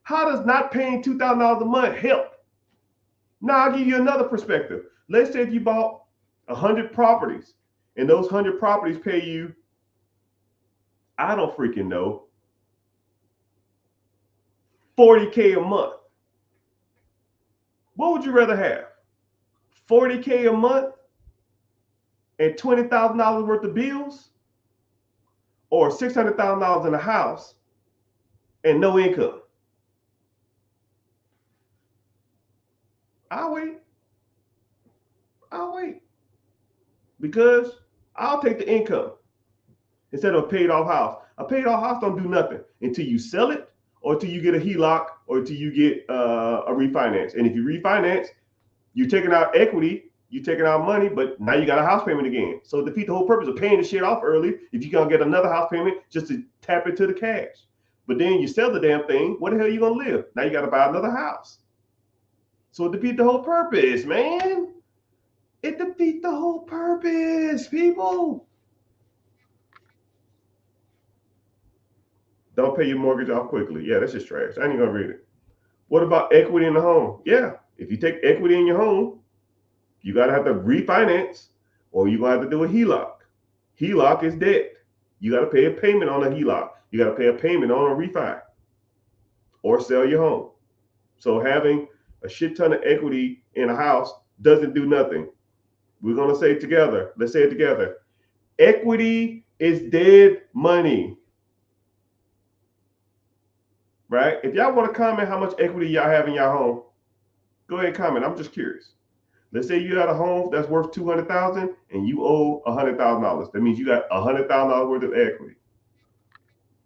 S1: how does not paying $2,000 a month help? Now I'll give you another perspective. Let's say if you bought 100 properties and those 100 properties pay you, I don't freaking know, $40K a month. What would you rather have? $40K a month and $20,000 worth of bills, or $600,000 in a house and no income? I'll wait. Because I'll take the income instead of a paid off house. A paid off house don't do nothing until you sell it, or until you get a HELOC, or until you get a refinance. And if you refinance, you're taking out equity, you're taking out money, but now you got a house payment again. So it defeats the whole purpose of paying the shit off early if you're gonna get another house payment just to tap into the cash. But then you sell the damn thing, where the hell are you gonna live? Now you gotta buy another house. So it defeats the whole purpose, man. It defeats the whole purpose, people. Don't pay your mortgage off quickly. Yeah, that's just trash. I ain't gonna read it. What about equity in the home? Yeah, if you take equity in your home, you gotta have to refinance, or you gonna have to do a HELOC. HELOC is debt. You gotta pay a payment on a HELOC. You gotta pay a payment on a refi, or sell your home. So having a shit ton of equity in a house doesn't do nothing. We're gonna say it together. Let's say it together. Equity is dead money. Right? If y'all want to comment how much equity y'all have in your home, go ahead and comment. I'm just curious. Let's say you got a home that's worth $200,000 and you owe $100,000. That means you got $100,000 worth of equity.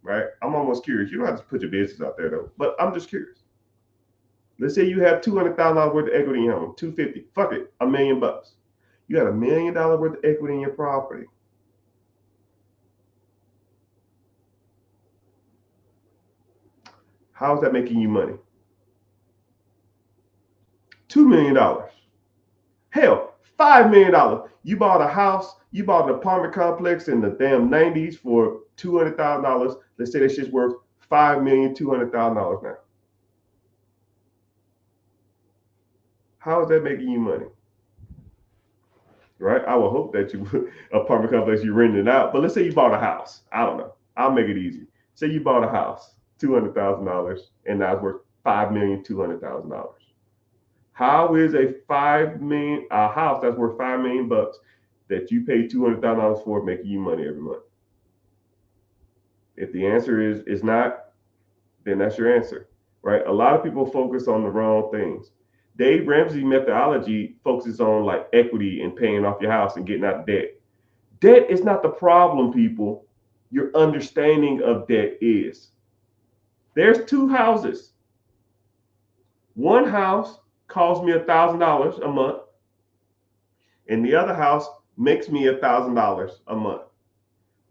S1: Right? I'm almost curious. You don't have to put your business out there though, but I'm just curious. Let's say you have $200,000 worth of equity in your home, 250. Fuck it, $1 million. You got $1 million worth of equity in your property. How is that making you money? $2 million. Hell, $5 million. You bought a house, you bought an apartment complex in the damn 90s for $200,000. Let's say that shit's worth $5,200,000 now. How is that making you money? right? I would hope that you apartment complex you renting it out. But let's say you bought a house. I don't know. I'll make it easy. Say you bought a house, $200,000, and now it's worth $5,200,000. How is a house that's worth $5 million that you pay $200,000 for making you money every month? If the answer is not, then that's your answer, right? A lot of people focus on the wrong things. Dave Ramsey methodology focuses on like equity and paying off your house and getting out of debt. Debt is not the problem, people. Your understanding of debt is. There's two houses. One house costs me $1,000 a month, and the other house makes me $1,000 a month.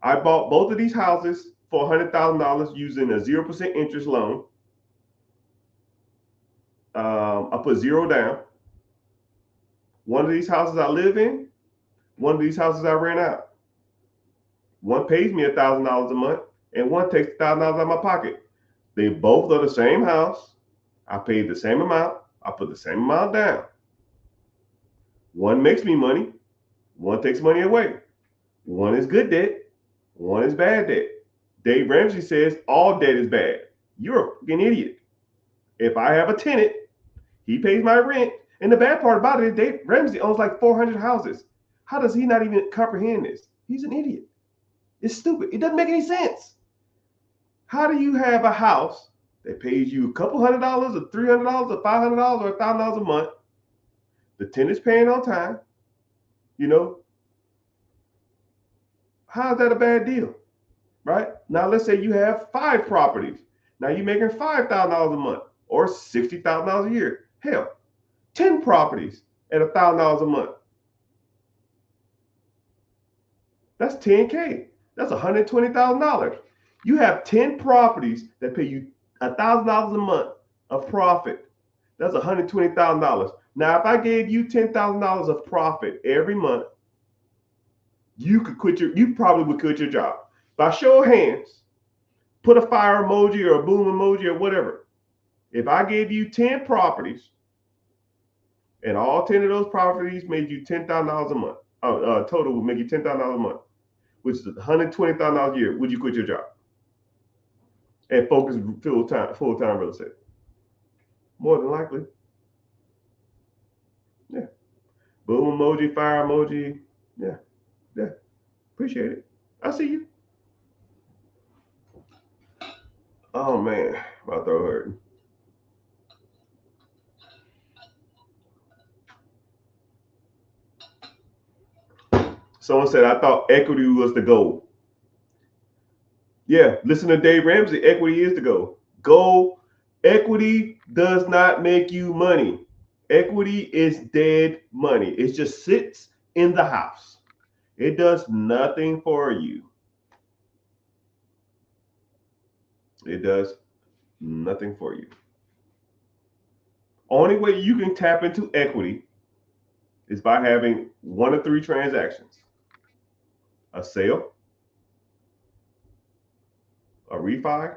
S1: I bought both of these houses for $100,000 using a 0% interest loan. I put zero down. One of these houses I live in, one of these houses I rent out. One pays me $1,000 a month, and one takes $1,000 out of my pocket. They both are the same house. I paid the same amount. I put the same amount down. One makes me money. One takes money away. One is good debt. One is bad debt. Dave Ramsey says all debt is bad. You're an idiot. If I have a tenant, he pays my rent. And the bad part about it is Dave Ramsey owns like 400 houses. How does he not even comprehend this? He's an idiot. It's stupid. It doesn't make any sense. How do you have a house that pays you a couple $100 or $300 or $500 or $1,000 a month? The tenant's paying on time. You know, how is that a bad deal? Right? Now let's say you have 5 properties. Now you're making $5,000 a month or $60,000 a year. Hell, 10 properties at $1,000 a month. That's 10K. That's $120,000. You have 10 properties that pay you $1,000 a month of profit. That's $120,000. Now, if I gave you $10,000 of profit every month, you probably would quit your job. By show of hands, put a fire emoji or a boom emoji or whatever. If I gave you 10 properties and all 10 of those properties made you $10,000 a month, total would make you $10,000 a month, which is $120,000 a year, would you quit your job and focus full-time real estate? More than likely. Yeah. Boom emoji, fire emoji. Yeah. Yeah. Appreciate it. I see you. Oh man, my throat hurting. Someone said I thought equity was the goal. Yeah, listen to Dave Ramsey. Equity is the goal. Equity does not make you money. Equity is dead money. It just sits in the house. It does nothing for you. It does nothing for you. Only way you can tap into equity is by having one of 3 transactions: a sale, a refi,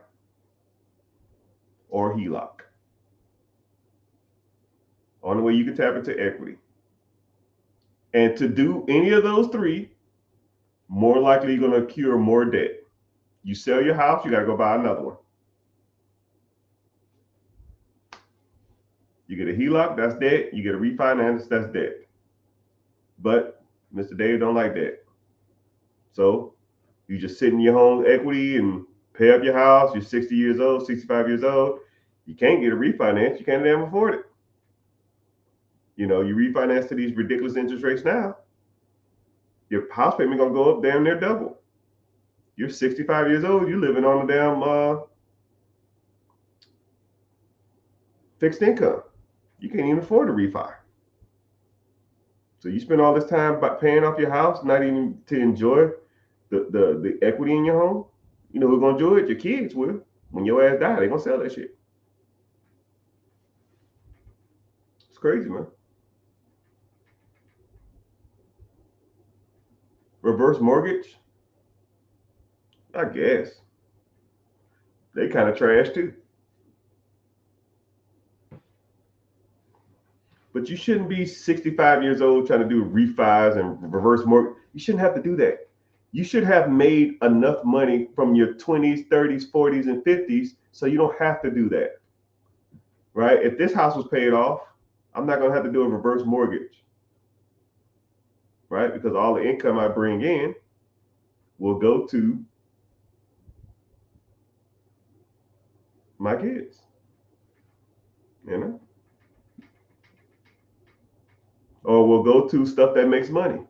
S1: or HELOC. Only way you can tap into equity. And to do any of those 3, more likely you're going to accrue more debt. You sell your house, you got to go buy another one. You get a HELOC, that's debt. You get a refinance, that's debt. But Mr. Dave don't like that. So you just sit in your home equity and pay up your house. You're 60 years old, 65 years old. You can't get a refinance. You can't damn afford it. You refinance to these ridiculous interest rates now. Your house payment gonna go up damn near double. You're 65 years old. You're living on a damn fixed income. You can't even afford a refi. So you spend all this time by paying off your house, not even to enjoy the equity in your home. You know who's gonna enjoy it? Your kids will. When your ass die, they're gonna sell that shit. It's crazy, man. Reverse mortgage, I guess. They kind of trash too. But you shouldn't be 65 years old trying to do refis and reverse mortgage. You shouldn't have to do that. You should have made enough money from your 20s, 30s, 40s, and 50s so you don't have to do that. Right? If this house was paid off, I'm not going to have to do a reverse mortgage. Right? Because all the income I bring in will go to my kids. You know? Or will go to stuff that makes money.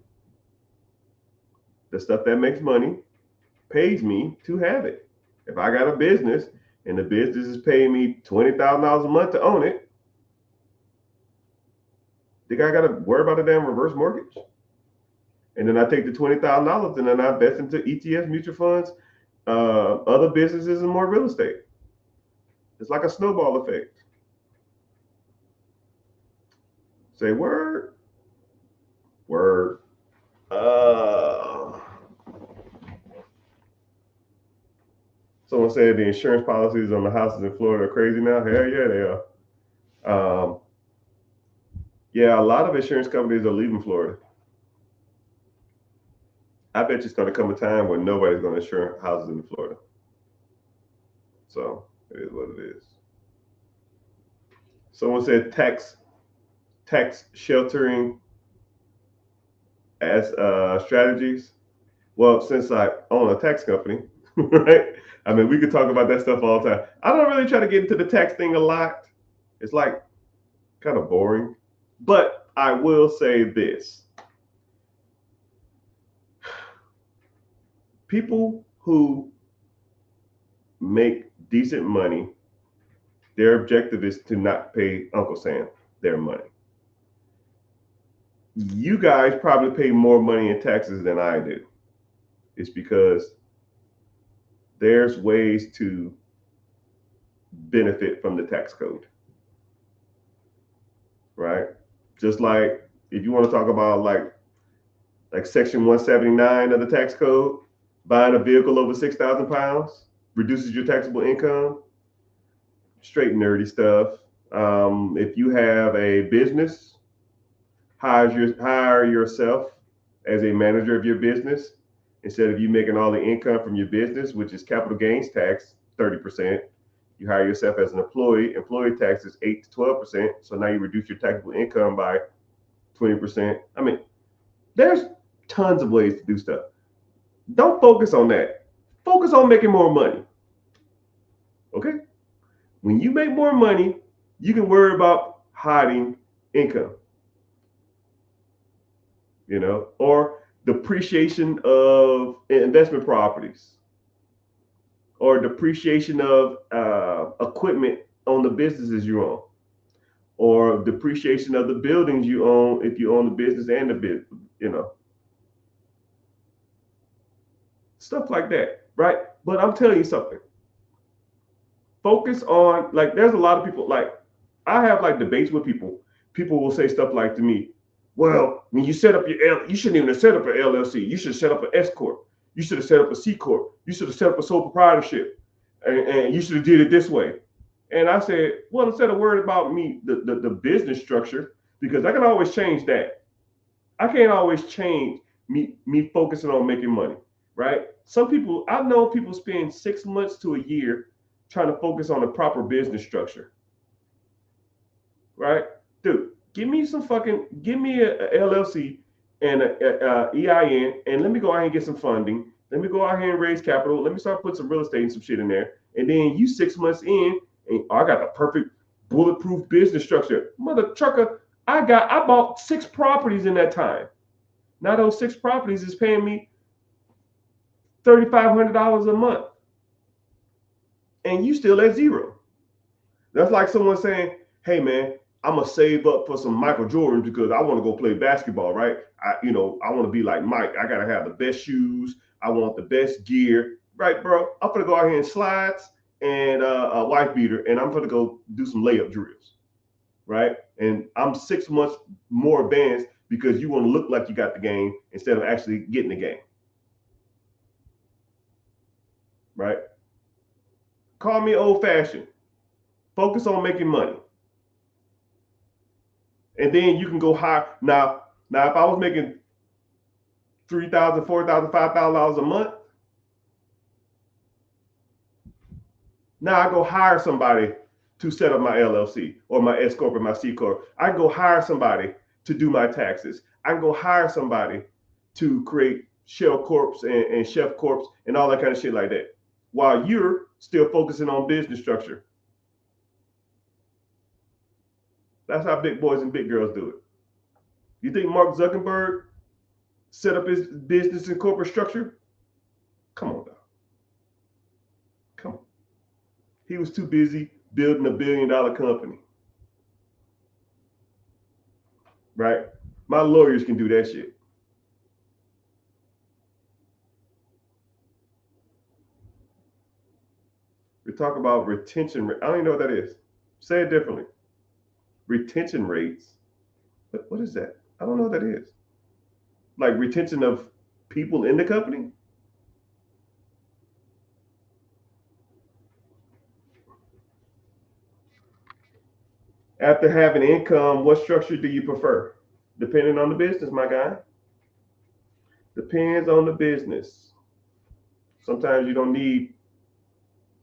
S1: The stuff that makes money pays me to have it. If I got a business and the business is paying me $20,000 a month to own it, think I got to worry about a damn reverse mortgage? And then I take the $20,000 and then I invest into ETFs, mutual funds, other businesses, and more real estate. It's like a snowball effect. Say word. Word. Someone said the insurance policies on the houses in Florida are crazy now. Hell yeah, they are. Yeah, a lot of insurance companies are leaving Florida. I bet you it's going to come a time when nobody's going to insure houses in Florida. So it is what it is. Someone said tax sheltering as strategies. Well, since I own a tax company, right? I mean, we could talk about that stuff all the time. I don't really try to get into the tax thing a lot. It's like kind of boring. But I will say this. People who make decent money, their objective is to not pay Uncle Sam their money. You guys probably pay more money in taxes than I do. It's because there's ways to benefit from the tax code, right? Just like if you want to talk about like section 179 of the tax code, buying a vehicle over 6,000 pounds reduces your taxable income. Straight nerdy stuff. If you have a business, hire yourself as a manager of your business instead of you making all the income from your business, which is capital gains tax 30%. You hire yourself as an employee. Employee tax is 8 to 12%. So now you reduce your taxable income by 20%. I mean, there's tons of ways to do stuff. Don't focus on that. Focus on making more money. Okay? When you make more money, you can worry about hiding income. You know, or depreciation of investment properties, or depreciation of equipment on the businesses you own, or depreciation of the buildings you own if you own the business and the business, you know, stuff like that, right? But I'm telling you something. Focus on, like, there's a lot of people, like, I have like debates with people. People will say stuff like to me, well, when you set up you shouldn't even have set up an LLC. You should have set up an S corp. You should have set up a C corp. You should have set up a sole proprietorship, and you should have did it this way. And I said, well, instead of worrying about me, the business structure, because I can always change that. I can't always change me focusing on making money, right? Some people, I know people spend 6 months to a year trying to focus on the proper business structure, right? Dude, give me a LLC and a EIN, and let me go out and get some funding. Let me go out here and raise capital. Let me start putting some real estate and some shit in there. And then you 6 months in, and I got a perfect bulletproof business structure. Mother trucker, I bought 6 properties in that time. Now those 6 properties is paying me $3,500 a month. And you still at zero. That's like someone saying, hey man, I'm gonna save up for some Michael Jordan because I want to go play basketball, right? I want to be like Mike. I gotta have the best shoes. I want the best gear, right, bro? I'm gonna go out here in slides and a wife beater, and I'm gonna go do some layup drills, right? And I'm 6 months more advanced because you want to look like you got the game instead of actually getting the game, right? Call me old fashioned. Focus on making money. And then you can go higher. Now if I was making $3,000, $4,000, $5,000 a month, now I go hire somebody to set up my LLC or my S corp or my C corp. I go hire somebody to do my taxes. I can go hire somebody to create shell corps and chef corps and all that kind of shit like that, while you're still focusing on business structure. That's how big boys and big girls do it. You think Mark Zuckerberg set up his business and corporate structure? Come on, dog. Come on. He was too busy building $1 billion company. Right? My lawyers can do that shit. We talk about retention rate. I don't even know what that is. Say it differently. Retention rates. What is that? I don't know what that is. Like retention of people in the company? After having income, what structure do you prefer? Depending on the business, my guy. Depends on the business. Sometimes you don't need,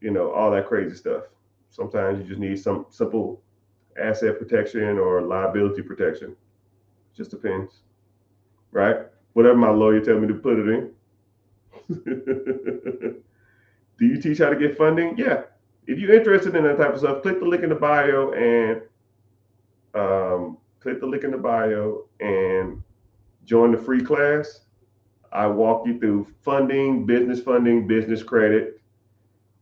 S1: all that crazy stuff. Sometimes you just need some simple asset protection or liability protection. Just depends, right? Whatever my lawyer tell me to put it in. Do you teach how to get funding? Yeah. If you're interested in that type of stuff, click the link in the bio and join the free class. I walk you through funding, business credit.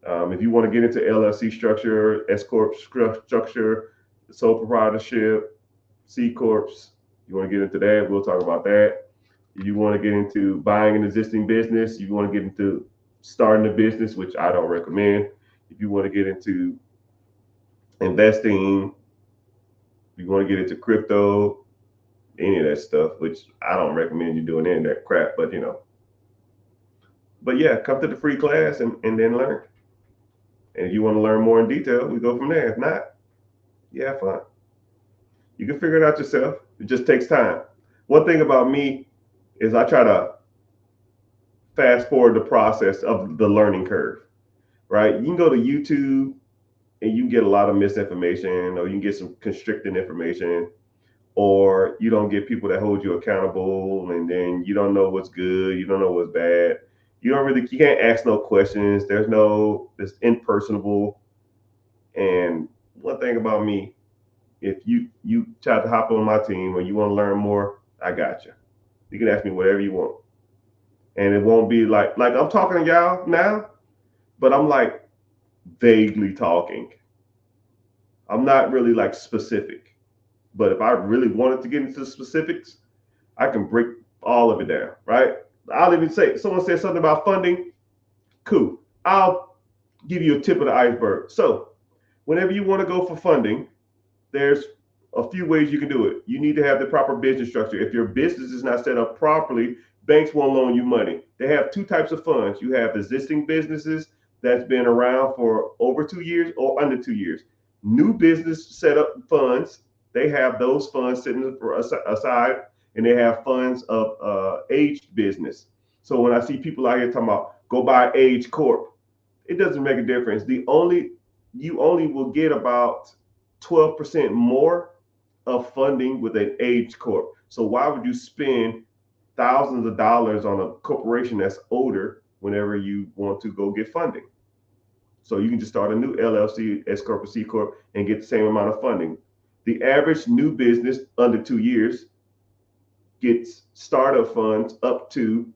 S1: If you want to get into LLC structure, S corp structure, sole proprietorship, C corps, you want to get into that, we'll talk about that. If you want to get into buying an existing business, you want to get into starting a business, which I don't recommend. If you want to get into investing, if you want to get into crypto, any of that stuff, which I don't recommend you doing any of that crap, but But yeah, come to the free class and then learn. And if you want to learn more in detail, we go from there. If not, yeah, have fun. You can figure it out yourself. It just takes time. One thing about me is I try to fast forward the process of the learning curve, right? You can go to YouTube and you can get a lot of misinformation, or you can get some constricting information, or you don't get people that hold you accountable, and then you don't know what's good, you don't know what's bad. You can't ask no questions. It's impersonable. And one thing about me, if you try to hop on my team or you want to learn more, I got you. You can ask me whatever you want. And it won't be like I'm talking to y'all now, but I'm like vaguely talking. I'm not really like specific. But if I really wanted to get into the specifics, I can break all of it down, right? I'll even say, someone said something about funding. Cool. I'll give you a tip of the iceberg. So, whenever you want to go for funding, there's a few ways you can do it. You need to have the proper business structure. If your business is not set up properly, banks won't loan you money. They have two types of funds. You have existing businesses that's been around for over 2 years or under 2 years. New business setup funds, they have those funds sitting aside, and they have funds of aged business. So when I see people out here talking about go buy Age Corp, it doesn't make a difference. You only will get about 12% more of funding with an Age Corp. So why would you spend thousands of dollars on a corporation that's older whenever you want to go get funding? So you can just start a new LLC, S Corp, or C Corp, and get the same amount of funding. The average new business under 2 years gets startup funds up to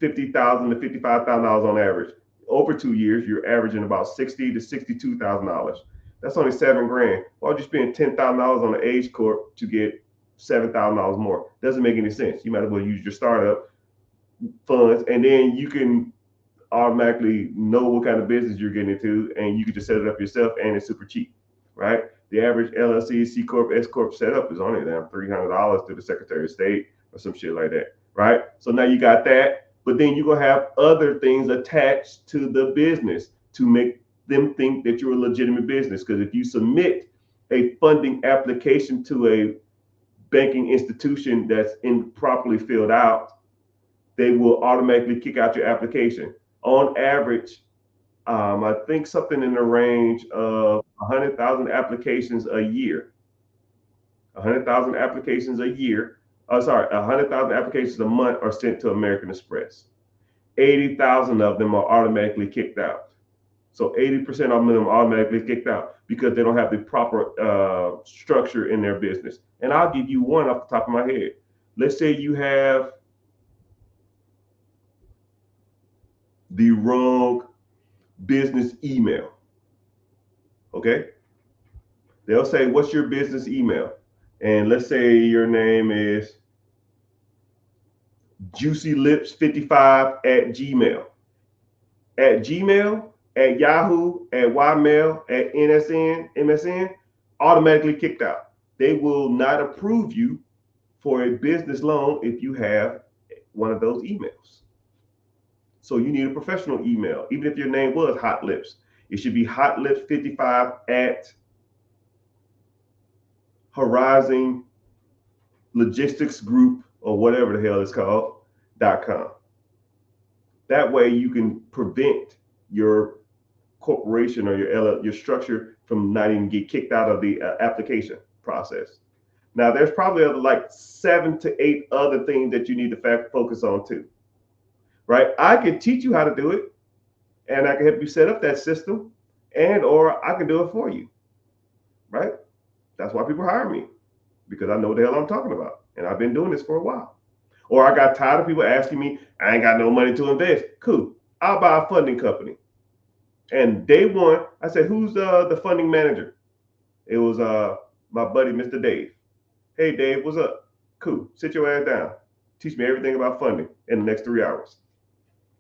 S1: $50,000 to $55,000 on average. Over 2 years, you're averaging about $60,000 to $62,000. That's only $7,000. Why would you spend $10,000 on an Age Corp to get $7,000 more? Doesn't make any sense. You might as well use your startup funds, and then you can automatically know what kind of business you're getting into, and you can just set it up yourself, and it's super cheap, right? The average LLC, C Corp, S Corp setup is only down $300 through the Secretary of State or some shit like that, right? So now you got that, but then you're gonna have other things attached to the business to make them think that you're a legitimate business. Because if you submit a funding application to a banking institution that's improperly filled out, they will automatically kick out your application. On average, I think something in the range of 100,000 applications a year. 100,000 applications a year. Oh, sorry, 100,000 applications a month are sent to American Express. 80,000 of them are automatically kicked out. So 80% of them are automatically kicked out because they don't have the proper structure in their business. And I'll give you one off the top of my head. Let's say you have the wrong business email. Okay? They'll say, what's your business email? And let's say your name is juicylips55 at Gmail. At Gmail, at Yahoo, at Ymail, at MSN, automatically kicked out. They will not approve you for a business loan if you have one of those emails. So you need a professional email. Even if your name was Hot Lips, it should be hotlips55 at Horizon Logistics Group or whatever the hell it's called .com. That way you can prevent your corporation or your structure from not even get kicked out of the application process. Now there's probably like 7 to 8 other things that you need to focus on too. Right? I can teach you how to do it, and I can help you set up that system, and or I can do it for you. Right? That's why people hire me, because I know what the hell I'm talking about, and I've been doing this for a while. Or I got tired of people asking me, I ain't got no money to invest. Cool. I'll buy a funding company. And day one, I said, who's the funding manager? It was my buddy, Mr. Dave. Hey, Dave, what's up? Cool. Sit your ass down. Teach me everything about funding in the next 3 hours.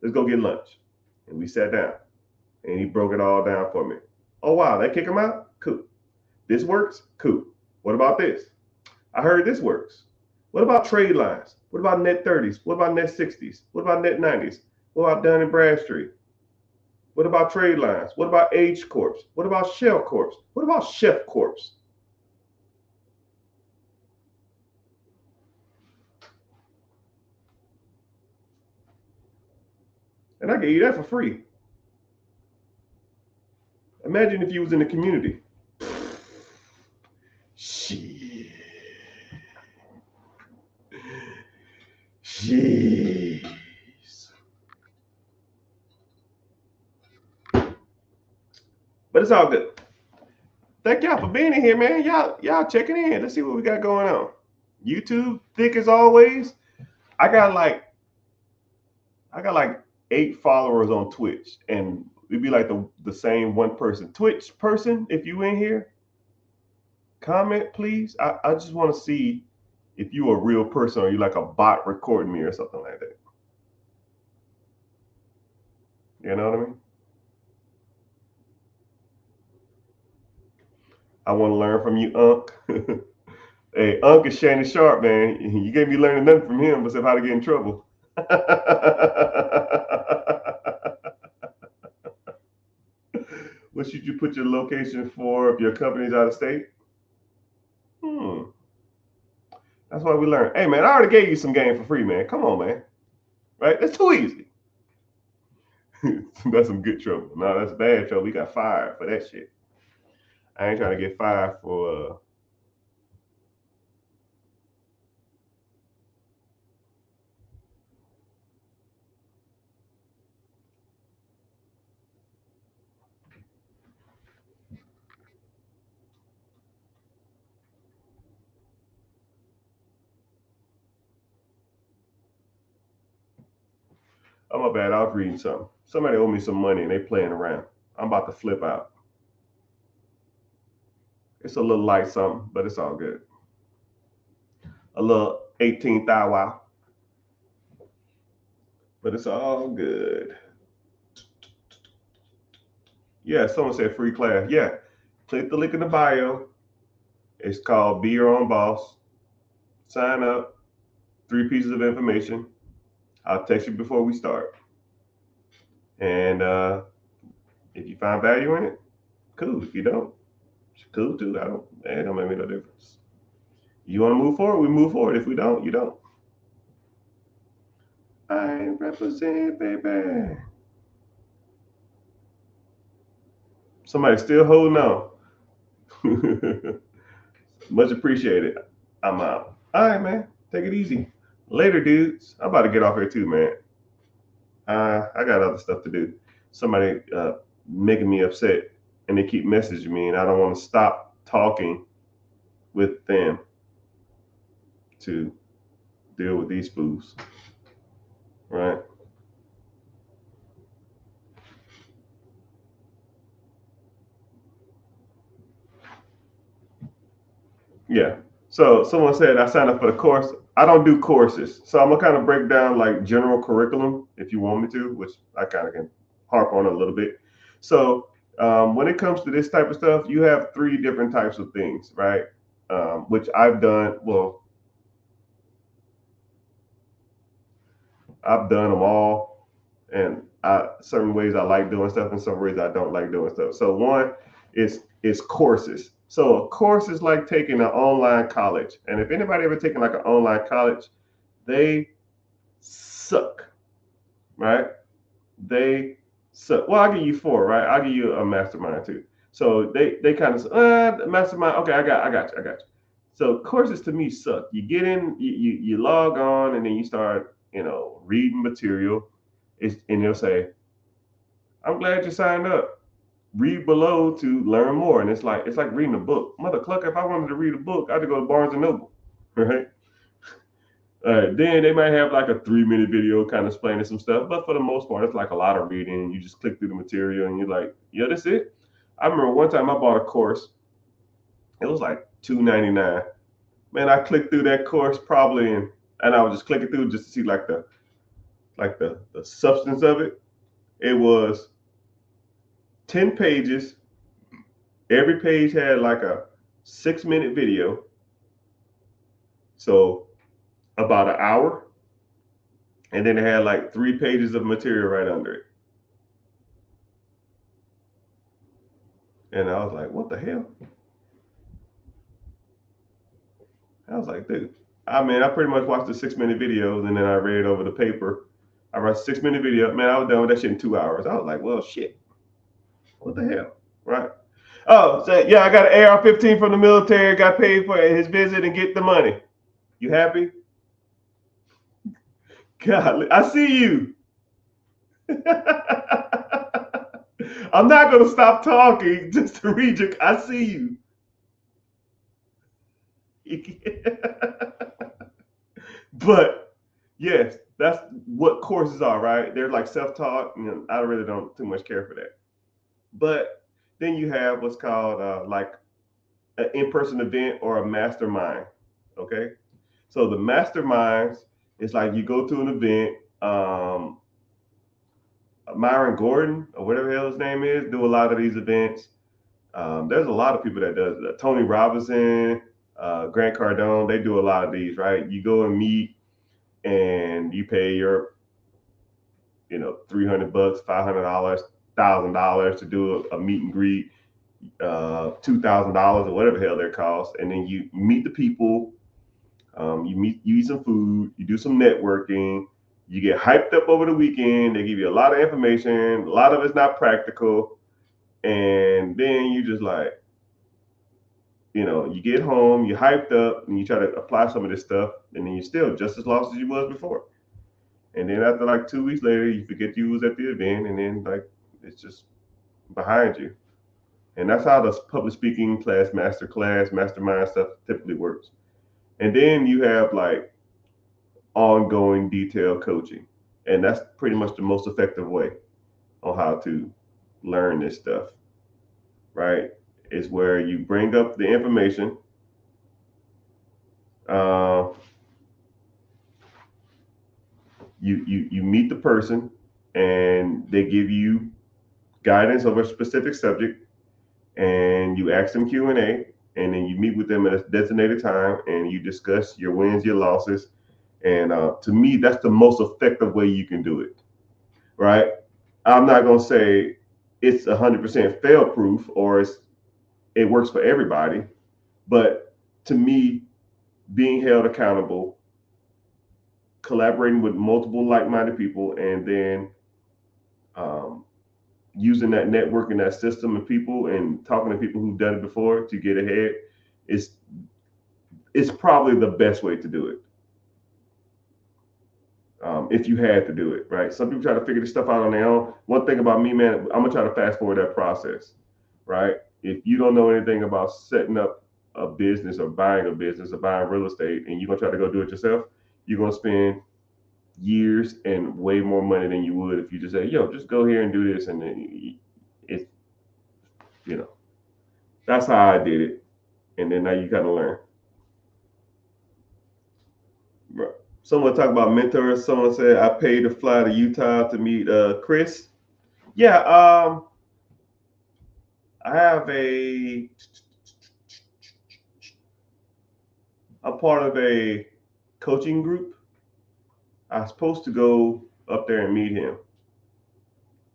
S1: Let's go get lunch. And we sat down, and he broke it all down for me. Oh, wow, that kick him out? Cool. This works? Cool. What about this? I heard this works. What about trade lines? What about net 30s? What about net 60s? What about net 90s? What about Dun and Bradstreet? What about trade lines? What about H Corps? What about Shell Corps? What about Chef Corps? And I gave you that for free. Imagine if you was in the community. Shit. Jeez. But it's all good. Thank y'all for being in here, man. Y'all checking in. Let's see what we got going on. YouTube, thick as always. I got like 8 followers on Twitch, and it'd be like the same one person. Twitch person, if you in here, comment please. I just want to see if you a real person or you like a bot recording me or something like that. You know what I mean? I want to learn from you, Unc. Hey, Unc is Shannon Sharp, man. You can't be learning nothing from him except how to get in trouble. What should you put your location for if your company's out of state? That's why we learn. Hey, man, I already gave you some game for free, man. Come on, man. Right? That's too easy. That's some good trouble. No, that's bad trouble. We got fired for that shit. I ain't trying to get fired for oh, my bad. I was reading something. Somebody owe me some money and they playing around. I'm about to flip out. It's a little light something, but it's all good. A little 18 thou wow. But it's all good. Yeah, someone said free class. Yeah. Click the link in the bio. It's called Be Your Own Boss. Sign up. 3 pieces of information. I'll text you before we start. And if you find value in it, cool. If you don't, it's cool too. It don't make me no difference. You want to move forward, we move forward. If we don't, you don't. I represent, baby. Somebody still holding on. Much appreciated. I'm out. All right, man. Take it easy. Later, dudes. I'm about to get off here too, man. I got other stuff to do. Somebody making me upset, and they keep messaging me, and I don't want to stop talking with them to deal with these fools, right? Yeah. So someone said I signed up for the course. I don't do courses, so I'm gonna kind of break down like general curriculum if you want me to, which I kind of can harp on a little bit. So when it comes to this type of stuff, you have three different types of things, right? Which I've done. Well, I've done them all, and certain ways I like doing stuff, and some ways I don't like doing stuff. So one is courses. So a course is like taking an online college, and if anybody ever taken like an online college, they suck, right? They suck. Well, I'll give you four, right? I'll give you a mastermind too. So they kind of mastermind. Okay, I got you. So courses to me suck. You get in, you log on, and then you start, reading material. And they'll say, "I'm glad you signed up. Read below to learn more." And it's like reading a book. Mother clucker, if I wanted to read a book, I had to go to Barnes and Noble, right? Then they might have like a 3-minute video kind of explaining some stuff, but for the most part, it's like a lot of reading. You just click through the material and you're like, yeah, that's it. I remember one time I bought a course. It was like $2.99. Man, I clicked through that course probably and I was just clicking through just to see like the substance of it. It was 10 pages. Every page had like a 6-minute video. So about an hour. And then it had like 3 pages of material right under it. And I was like, what the hell? I was like, dude. I mean, I pretty much watched the 6-minute videos and then I read over the paper. I read a 6-minute video. Man, I was done with that shit in 2 hours. I was like, well, shit. What the hell? Right? Oh, so yeah, I got an AR-15 from the military. Got paid for his visit and get the money. You happy? God, I see you. I'm not gonna stop talking just to read your. I see you. But yes, that's what courses are, right? They're like self-taught. I really don't too much care for that. But then you have what's called like an in-person event or a mastermind. Okay, so the masterminds is like you go to an event. Myron Gordon or whatever the hell his name is do a lot of these events. There's a lot of people that does that. Tony Robinson, Grant Cardone, they do a lot of these, right? You go and meet and you pay your, $300, $500, $1,000 to do a meet and greet, $2,000 or whatever the hell they cost, and then you meet the people. You eat some food, you do some networking, you get hyped up over the weekend. They give you a lot of information. A lot of it's not practical, and then you just like, you get home, you hyped up, and you try to apply some of this stuff, and then you're still just as lost as you was before. And then after like 2 weeks later, you forget you was at the event, and then like it's just behind you. And that's how the public speaking class, mastermind stuff typically works. And then you have like ongoing detailed coaching. And that's pretty much the most effective way on how to learn this stuff, right? Is where you bring up the information. Uh, you meet the person and they give you guidance over a specific subject, and you ask them Q&A, and then you meet with them at a designated time and you discuss your wins, your losses. And to me, that's the most effective way you can do it, right? I'm not going to say it's 100% fail proof or it works for everybody, but to me, being held accountable, collaborating with multiple like-minded people, and then um, using that network and that system of people and talking to people who've done it before to get ahead is it's probably the best way to do it. If you had to do it, right? Some people try to figure this stuff out on their own. One thing about me, man, I'm gonna try to fast forward that process, right? If you don't know anything about setting up a business or buying real estate, and you're gonna try to go do it yourself, you're gonna spend years and way more money than you would if you just say, "Yo, just go here and do this," and then it's you know that's how I did it, and then now you kind of learn. Right. Someone talked about mentors. Someone said I paid to fly to Utah to meet Chris. Yeah, I have I'm part of a coaching group. I was supposed to go up there and meet him.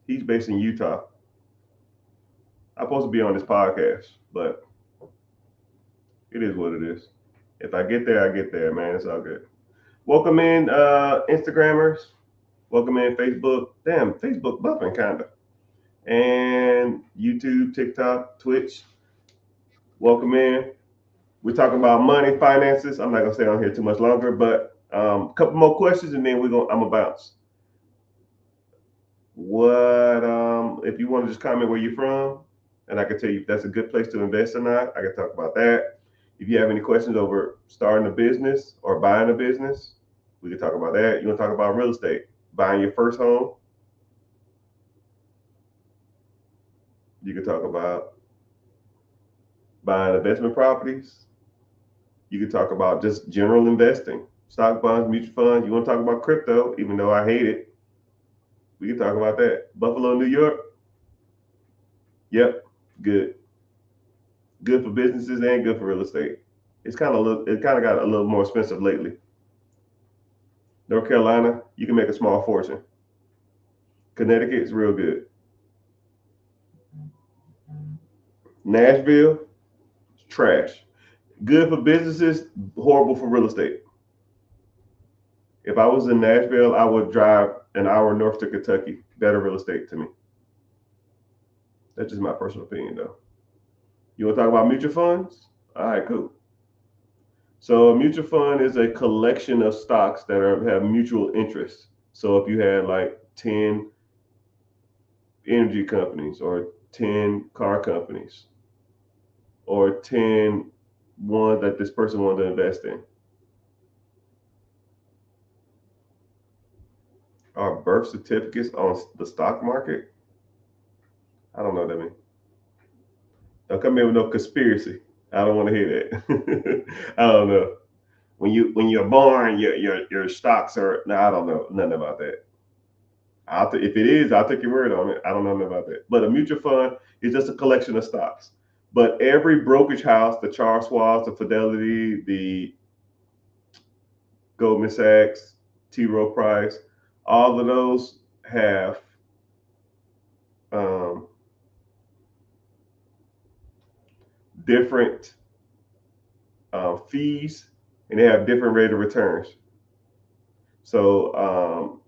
S1: He's based in Utah. I'm supposed to be on this podcast, but it is what it is. If I get there, I get there, man. It's all good. Welcome in, Instagrammers. Welcome in, Facebook. Damn, Facebook buffing kinda. And YouTube, TikTok, Twitch. Welcome in. We're talking about money, finances. I'm not gonna stay on here too much longer, but a couple more questions, and then I'm gonna bounce. What if you want to just comment where you're from, and I can tell you if that's a good place to invest or not. I can talk about that. If you have any questions over starting a business or buying a business, we can talk about that. You want to talk about real estate, buying your first home. You can talk about buying investment properties. You can talk about just general investing, stock bonds, mutual funds. You want to talk about crypto, even though I hate it. We can talk about that. Buffalo, New York. Yep, good. Good for businesses and good for real estate. It kind of got a little more expensive lately. North Carolina, you can make a small fortune. Connecticut is real good. Nashville, trash. Good for businesses, horrible for real estate. If I was in Nashville, I would drive an hour north to Kentucky. Better real estate to me. That's just my personal opinion, though. You want to talk about mutual funds? All right, cool. So a mutual fund is a collection of stocks that have mutual interests. So if you had like 10 energy companies or 10 car companies or 10 ones that this person wanted to invest in. Are birth certificates on the stock market? I don't know what that means. Don't come in with no conspiracy. I don't want to hear that. I don't know. When you're born, your stocks are. No, I don't know nothing about that. If it is, I'll take your word on it. I don't know nothing about that. But a mutual fund is just a collection of stocks. But every brokerage house, the Charles Schwab, the Fidelity, the Goldman Sachs, T. Rowe Price, all of those have um, different fees, and they have different rate of returns. So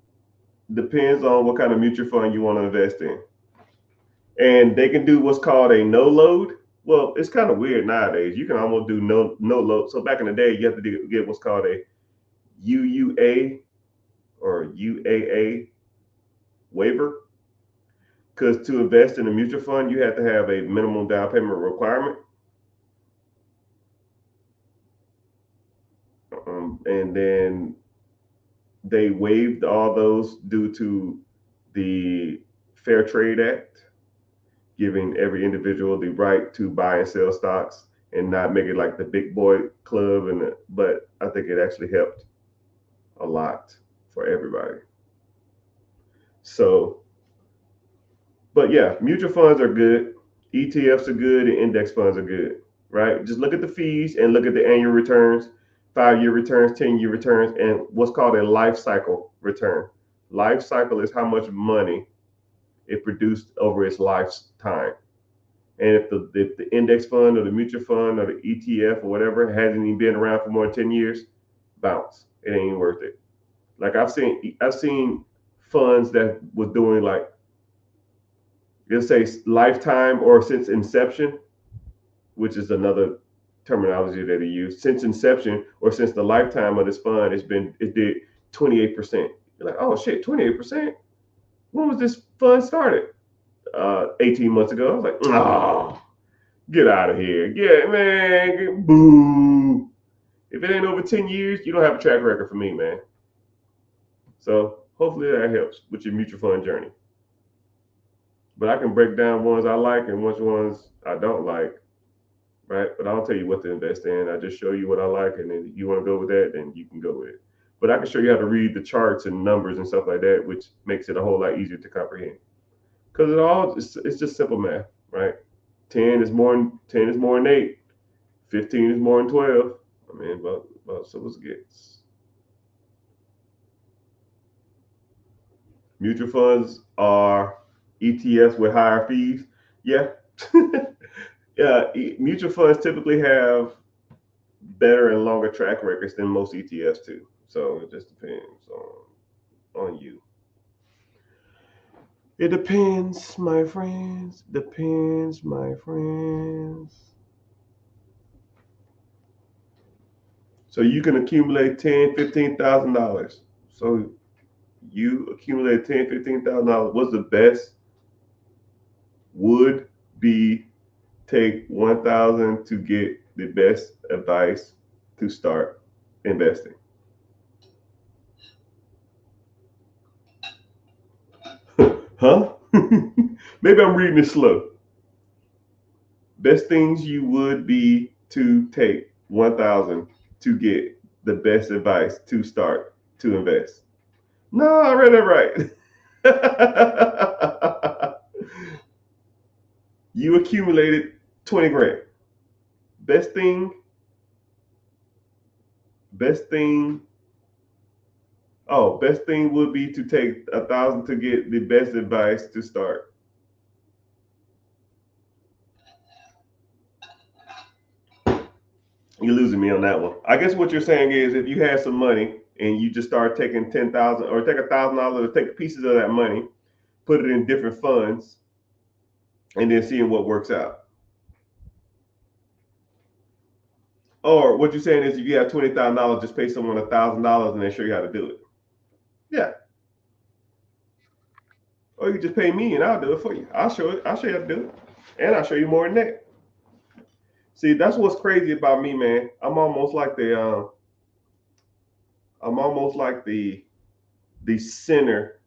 S1: depends on what kind of mutual fund you want to invest in, and they can do what's called a no load. Well, it's kind of weird nowadays. You can almost do no load. So back in the day, you have to get what's called a UUA or UAA waiver, because to invest in a mutual fund, you have to have a minimum down payment requirement. And then they waived all those due to the Fair Trade Act, giving every individual the right to buy and sell stocks and not make it like the big boy club. But I think it actually helped a lot for everybody. So, but yeah, mutual funds are good. ETFs are good and index funds are good, right? Just look at the fees and look at the annual returns, 5-year returns, 10-year returns, and what's called a life cycle return. Life cycle is how much money it produced over its lifetime. And if the index fund or the mutual fund or the ETF or whatever hasn't even been around for more than 10 years, bounce. It ain't even worth it. Like I've seen funds that was doing like, let's say lifetime or since inception, which is another terminology that he used. Since inception or since the lifetime of this fund, it did 28%. You're like, oh shit, 28%. When was this fund started? 18 months ago. I was like, oh, get out of here. Yeah, man, boo. If it ain't over 10 years, you don't have a track record for me, man. So hopefully that helps with your mutual fund journey. But I can break down ones I like and which ones I don't like, right? But I don't tell you what to invest in. I just show you what I like, and then if you want to go with that, then you can go with it. But I can show you how to read the charts and numbers and stuff like that, which makes it a whole lot easier to comprehend. Because it's just simple math, right? 10 is more than 8. 15 is more than 12. I mean, about so what's gets. Mutual funds are ETFs with higher fees. Yeah. Yeah, mutual funds typically have better and longer track records than most ETFs too. So it just depends on you. It depends, my friends. Depends, my friends. So you can accumulate $10,000, $15,000. So you accumulate $10,000, $15,000. What's the best would be take 1,000 to get the best advice to start investing. Huh? Maybe I'm reading it slow. Best things you would be to take 1,000 to get the best advice to start to invest. No, I read it right. You accumulated 20 grand. Best thing, best thing. Oh, best thing would be to take 1,000 to get the best advice to start. You're losing me on that one. I guess what you're saying is if you have some money and you just start taking 10,000 or take $1,000 or take pieces of that money, put it in different funds, and then seeing what works out. Or what you're saying is if you have $20,000, just pay someone $1,000 and they show you how to do it. Yeah. Or you just pay me and I'll do it for you. I'll show it. I'll show you how to do it, and I'll show you more than that. See, that's what's crazy about me, man. I'm almost like the center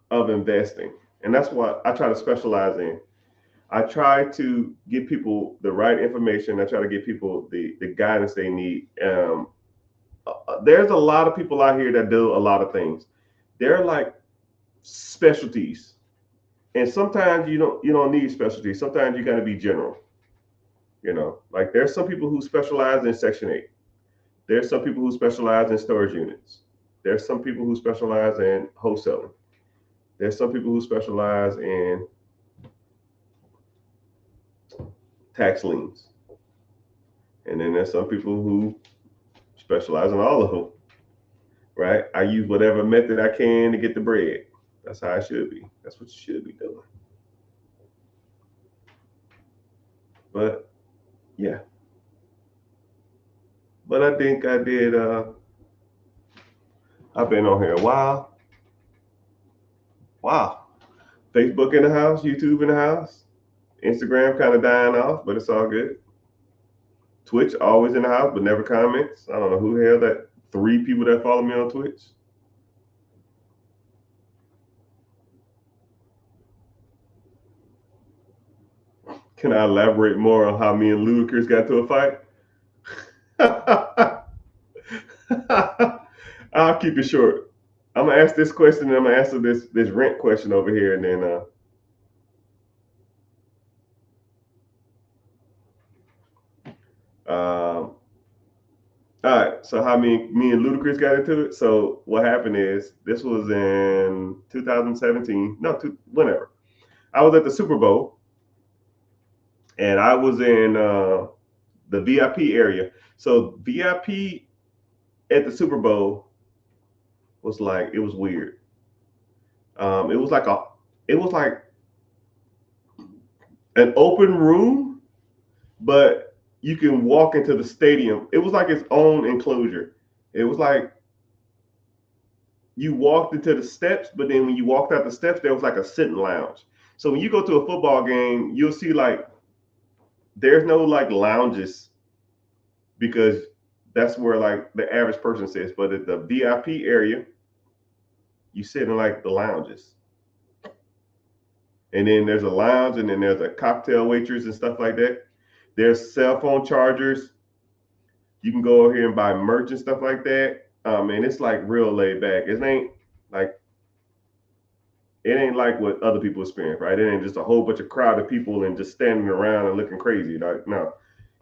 S1: of investing, and that's what I try to specialize in. I try to give people the right information. I try to give people the guidance they need. There's a lot of people out here that do a lot of things. They're like specialties, and sometimes you don't need specialties. Sometimes you got to be general. Like there's some people who specialize in Section 8. There's some people who specialize in storage units. There's some people who specialize in wholesaling. There's some people who specialize in tax liens. And then there's some people who specialize in all of them, right? I use whatever method I can to get the bread. That's how it should be. That's what you should be doing. But yeah. But I think I did I've been on here a while. Wow. Facebook in the house, YouTube in the house, Instagram kind of dying off, but it's all good. Twitch always in the house, but never comments. I don't know who the hell that 3 people that follow me on Twitch. Can I elaborate more on how me and Ludacris got to a fight? I'll keep it short. I'm gonna ask this question and I'm gonna answer this rent question over here, and then all right. So how me and Ludacris got into it? So what happened is this was in 2017. No, whenever I was at the Super Bowl, and I was in the VIP area. So VIP at the Super Bowl was like, it was weird. It was like an open room, but you can walk into the stadium. It was like its own enclosure. It was like you walked into the steps, but then when you walked out the steps, there was like a sitting lounge. So when you go to a football game, you'll see like there's no like lounges because that's where like the average person sits. But at the VIP area, you sit in like the lounges. And then there's a lounge, and then there's a cocktail waitress and stuff like that. There's cell phone chargers. You can go over here and buy merch and stuff like that. And it's like real laid back. Like it ain't like what other people experience, right? It ain't just a whole bunch of crowded people and just standing around and looking crazy. Like no,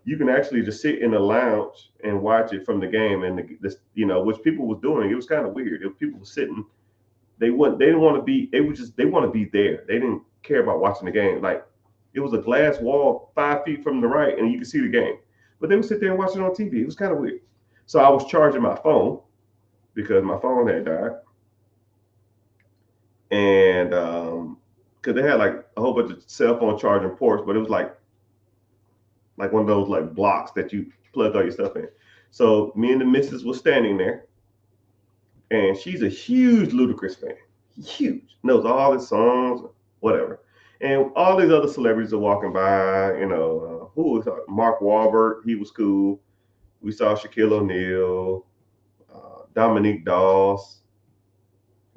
S1: you can actually just sit in the lounge and watch it from the game. And this, which people was doing. It was kind of weird. If people were sitting, they didn't want to be. They want to be there. They didn't care about watching the game. Like it was a glass wall 5 feet from the right, and you could see the game. But they would sit there and watch it on TV. It was kind of weird. So I was charging my phone because my phone had died, and because they had like a whole bunch of cell phone charging ports, but it was like one of those like blocks that you plug all your stuff in. So me and the missus was standing there, and she's a huge Ludacris fan, huge, knows all his songs, whatever. And all these other celebrities are walking by. Who was Mark Wahlberg? He was cool. We saw Shaquille O'Neal, Dominique Dawes.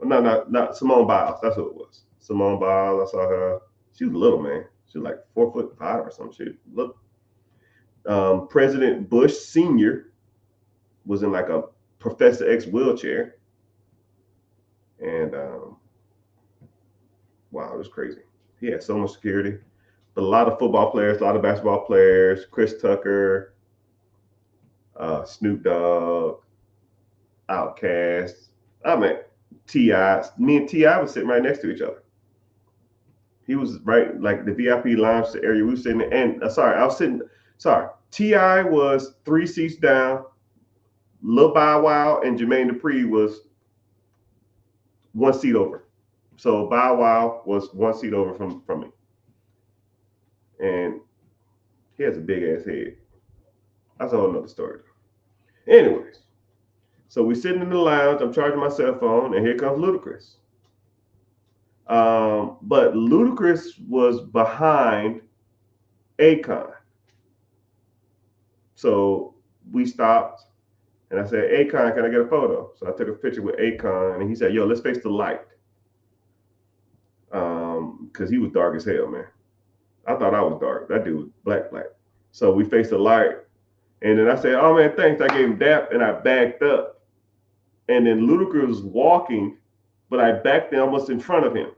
S1: No, not Simone Biles. That's who it was. Simone Biles. I saw her. She was little, man. She was like 4'5" or some shit. Look, President Bush Sr. was in like a Professor X wheelchair, and wow, it was crazy. He had so much security. But a lot of football players, a lot of basketball players, Chris Tucker, Snoop Dogg, Outkast. I mean, T.I. Me and T.I. was sitting right next to each other. He was right, like the VIP lounge area we were sitting in. And sorry, T.I. was 3 seats down. Lil Bow Wow and Jermaine Dupri was 1 seat over. So Bow Wow was 1 seat over from me. And he has a big ass head. That's a whole nother story. Anyways, so we sitting in the lounge. I'm charging my cell phone, and here comes Ludacris. But Ludacris was behind Akon. So we stopped, and I said, Akon, can I get a photo? So I took a picture with Akon, and he said, yo, let's face the light. Because he was dark as hell, man. I thought I was dark. That dude was black. So we faced the light. And then I said, oh, man, thanks. I gave him dap, and I backed up. And then Ludacris was walking, but I backed almost in front of him.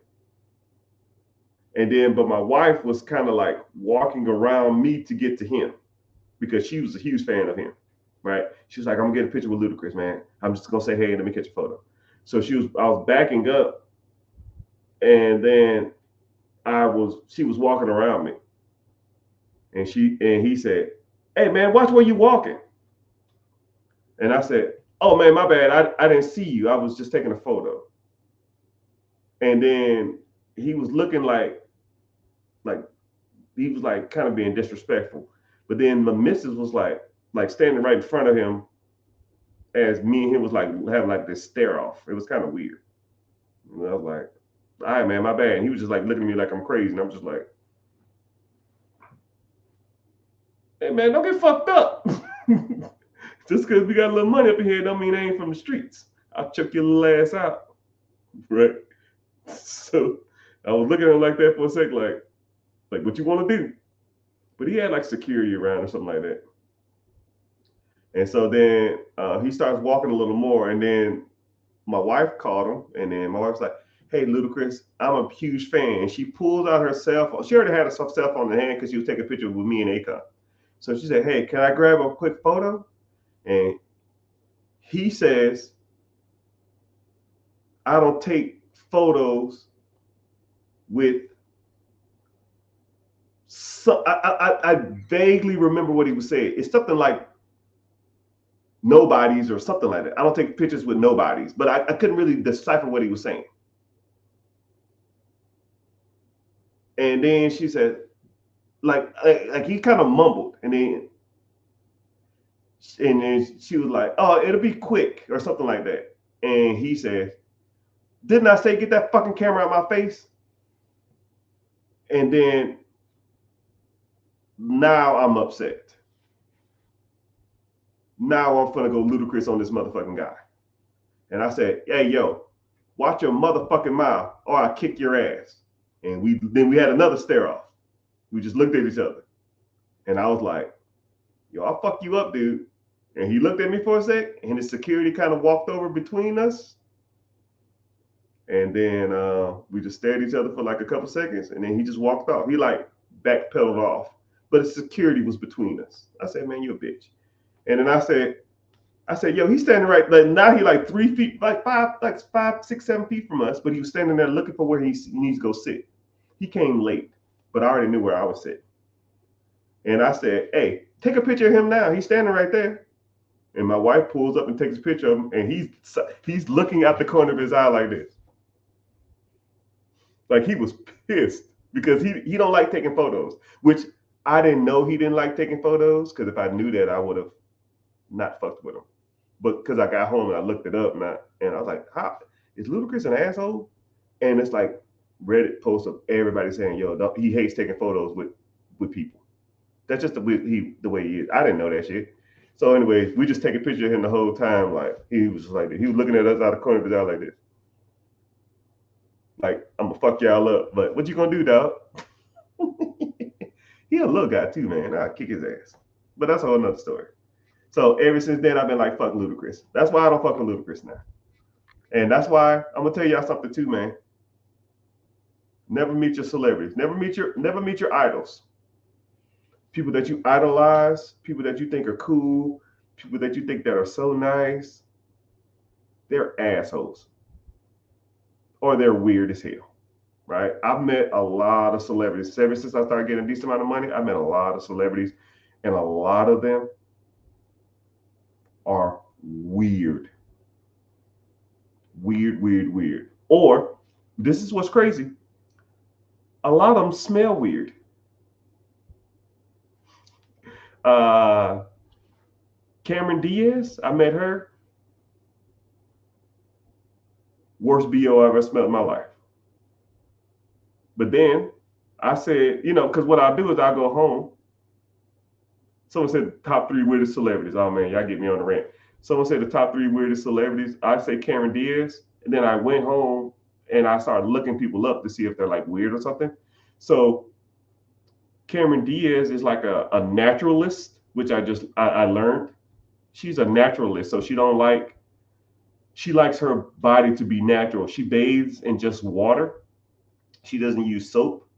S1: And then, but my wife was kind of like walking around me to get to him because she was a huge fan of him, right? She was like, I'm gonna get a picture with Ludacris, man. I'm just gonna say, hey, let me catch a photo. So I was backing up, and then she was walking around me, and he said, hey, man, watch where you walking. And I said, oh man, my bad. I didn't see you. I was just taking a photo. And then he was looking like he was like kind of being disrespectful. But then my missus was like standing right in front of him as me and him was like having like this stare off. It was kind of weird. And I was like, all right, man, my bad. And he was just like looking at me like I'm crazy. And I'm just like, hey man, don't get fucked up. Just because we got a little money up in here don't mean I ain't from the streets. I'll check your little ass out. Right? So I was looking at him like that for a sec, like what you want to do? But he had like security around or something like that. And so then he starts walking a little more, and then my wife called him, and then my wife's like, hey, Ludacris, I'm a huge fan. And she pulls out her cell phone. She already had a cell phone in hand because she was taking pictures with me and Akon. So she said, hey, can I grab a quick photo? And he says, I don't take photos with So I vaguely remember what he was saying. It's something like nobodies or something like that. I don't take pictures with nobodies, but I couldn't really decipher what he was saying. And then she said, like he kind of mumbled, and then she was like, "Oh, it'll be quick" or something like that. And he said, "Didn't I say get that fucking camera out my face?" And then now I'm upset. Now I'm gonna go ludicrous on this motherfucking guy. And I said, "Hey, yo, watch your motherfucking mouth, or I kick your ass." And we had another stare off. We just looked at each other, and I was like, "Yo, I'll fuck you up, dude." And he looked at me for a sec, and his security kind of walked over between us. And then we just stared at each other for like a couple seconds, and then he just walked off. He like backpedaled off, but his security was between us. I said, "Man, you a bitch." And then I said, "Yo, he's standing right like now. He like 3 feet, like 5, 6, 7 feet from us, but he was standing there looking for where he needs to go sit. He came late, but I already knew where I was sitting. And I said, "Hey, take a picture of him now. He's standing right there." And my wife pulls up and takes a picture of him, and he's looking out the corner of his eye like this. Like he was pissed because he don't like taking photos, which I didn't know he didn't like taking photos, because if I knew that, I would have not fucked with him. But because I got home and I looked it up, and I was like, "How is Ludacris an asshole?" And it's like Reddit posts of everybody saying, "Yo, he hates taking photos with people." That's just the way he is. I didn't know that shit. So, anyways, we just take a picture of him the whole time. Like he was just like he was looking at us out of the corner of his eye like this. Like, I'm gonna fuck y'all up, but what you gonna do, dog? He a little guy too, man. I'll kick his ass. But that's a whole nother story. So ever since then, I've been like, fuck Ludacris. That's why I don't fuck with Ludacris now. And that's why I'm gonna tell y'all something too, man. Never meet your celebrities. Never meet your idols. People that you idolize, people that you think are cool, people that you think that are so nice. They're assholes. Or they're weird as hell. Right? I've met a lot of celebrities. Ever since I started getting a decent amount of money, I've met a lot of celebrities, and a lot of them are weird. Weird, weird, weird. Or, this is what's crazy, a lot of them smell weird. Uh, Cameron Diaz, I met her. Worst BO I ever smelled in my life. But then I said, because what I do is I go home. Someone said top three weirdest celebrities. Oh man, y'all get me on the rant. Someone said the top three weirdest celebrities. I say Cameron Diaz, and then I went home and I started looking people up to see if they're like weird or something. So Cameron Diaz is like a naturalist, which I learned. She's a naturalist, so she likes her body to be natural. She bathes in just water. She doesn't use soap.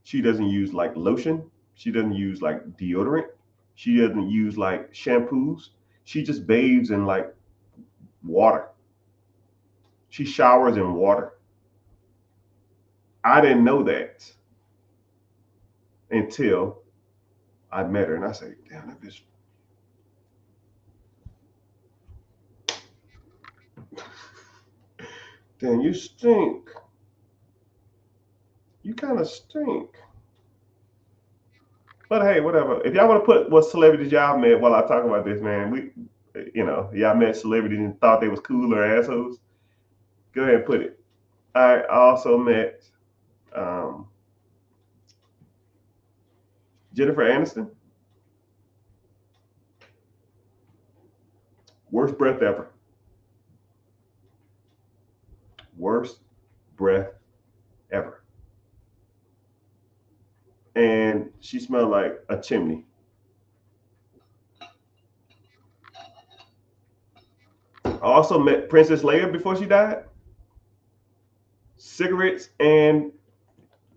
S1: She doesn't use like lotion. She doesn't use like deodorant. She doesn't use like shampoos. She just bathes in like water. She showers in water. I didn't know that until I met her, and I said, "Damn, that bitch." Damn, you stink. You kind of stink. But hey, whatever. If y'all want to put what celebrities y'all met while I talk about this, man, y'all met celebrities and thought they was cool or assholes. Go ahead and put it. I also met um, Jennifer Aniston. Worst breath ever. Worst breath ever. And she smelled like a chimney. I also met Princess Leia before she died. Cigarettes and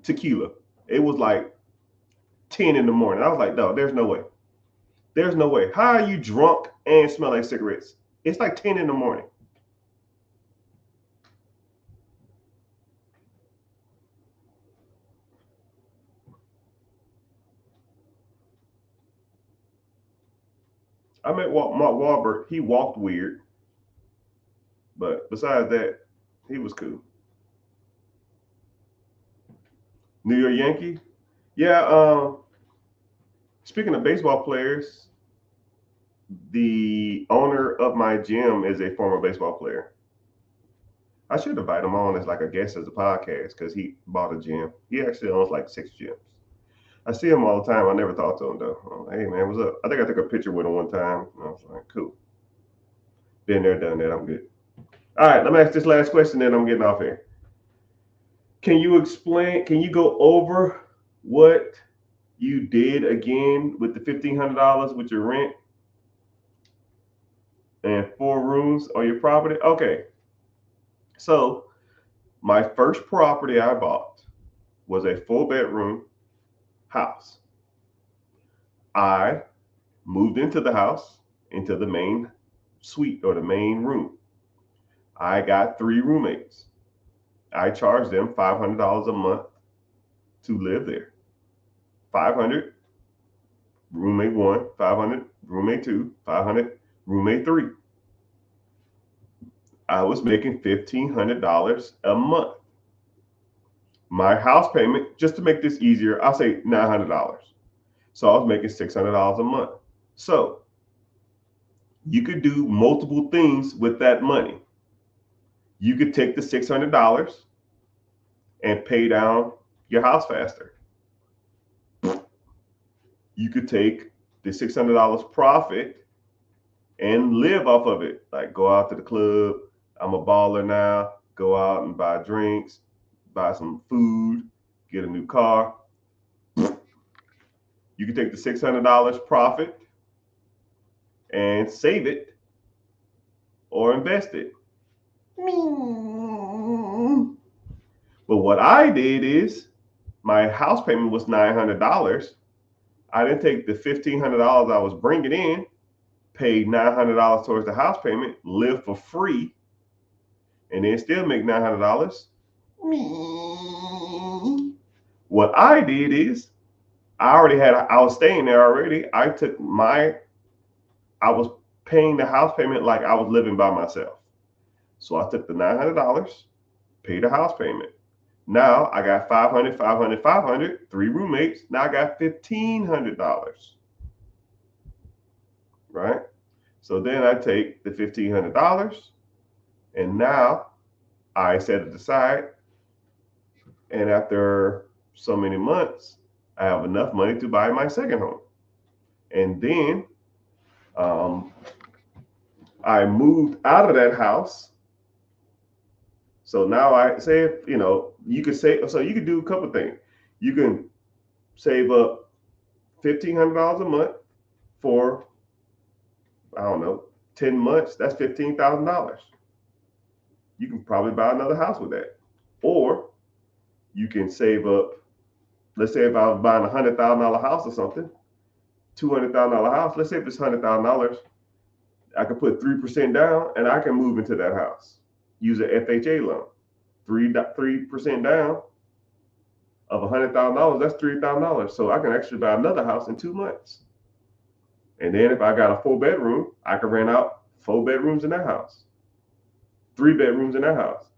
S1: tequila. It was like 10 in the morning. I was like, no, there's no way. There's no way. How are you drunk and smell like cigarettes? It's like 10 in the morning. I met Mark Wahlberg. He walked weird, but besides that, he was cool. New York Yankee. Yeah. Speaking of baseball players, the owner of my gym is a former baseball player. I should invite him on as like a guest as a podcast because he bought a gym. He actually owns like 6 gyms. I see him all the time. I never talked to him though. I'm like, hey man, what's up? I think I took a picture with him one time. And I was like, cool. Been there, done that. I'm good. All right, let me ask this last question, then I'm getting off here. Can you explain? Can you go over what you did again with the $1,500 with your rent and 4 rooms on your property? Okay, so my first property I bought was a 4 bedroom house. I moved into the house, into the main suite or the main room. I got 3 roommates. I charged them $500 a month to live there. 500 roommate 1, 500 roommate 2, 500 roommate 3. I was making $1,500 a month. My house payment, just to make this easier, I'll say $900. So I was making $600 a month. So you could do multiple things with that money. You could take the $600 and pay down your house faster. You could take the $600 profit and live off of it. Like go out to the club. I'm a baller now. Go out and buy drinks, buy some food, get a new car. You can take the $600 profit and save it or invest it. But what I did is my house payment was $900. I didn't take the $1,500 I was bringing in, paid $900 towards the house payment, live for free, and then still make $900. What I did is I was staying there already. I was paying the house payment like I was living by myself. So I took the $900, paid the house payment. Now I got 500, 500, 500, 3 roommates. Now I got $1,500. Right? So then I take the $1,500 and now I set it aside. And after so many months, I have enough money to buy my second home. And then I moved out of that house. So now I say, you could say, so you could do a couple of things. You can save up $1,500 a month for, I don't know, 10 months. That's $15,000. You can probably buy another house with that. Or you can save up, let's say if I was buying $100,000 house or something, $200,000 house, let's say if it's $100,000, I could put 3% down and I can move into that house. Use an FHA loan. 3% down of $100,000, that's $3,000. So I can actually buy another house in 2 months. And then if I got a 4 bedroom, I can rent out 4 bedrooms in that house, 3 bedrooms in that house.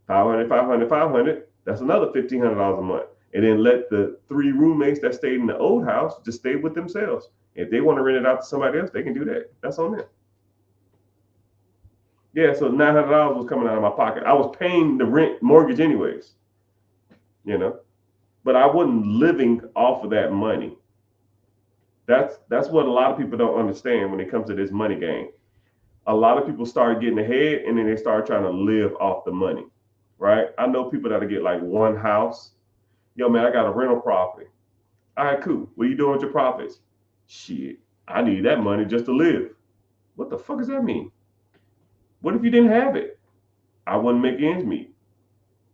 S1: 500, 500, 500, that's another $1,500 a month. And then let the 3 roommates that stayed in the old house just stay with themselves. If they want to rent it out to somebody else, they can do that. That's on them. Yeah, so $900 was coming out of my pocket. I was paying the rent mortgage anyways, but I wasn't living off of that money. That's what a lot of people don't understand when it comes to this money game. A lot of people start getting ahead and then they start trying to live off the money, right? I know people that'll get like one house. Yo, man, I got a rental property. All right, cool. What are you doing with your profits? Shit, I need that money just to live. What the fuck does that mean? What if you didn't have it? I wouldn't make ends meet.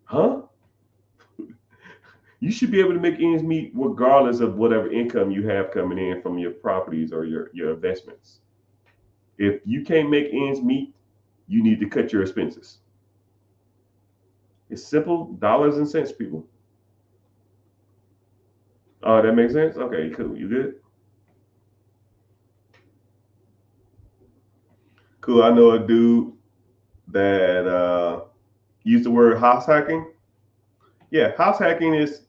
S1: Huh? You should be able to make ends meet regardless of whatever income you have coming in from your properties or your investments. If you can't make ends meet, you need to cut your expenses. It's simple, dollars and cents, people. Oh, that makes sense? Okay, cool. You good? Cool. I know a dude that used the word house hacking. Yeah, house hacking is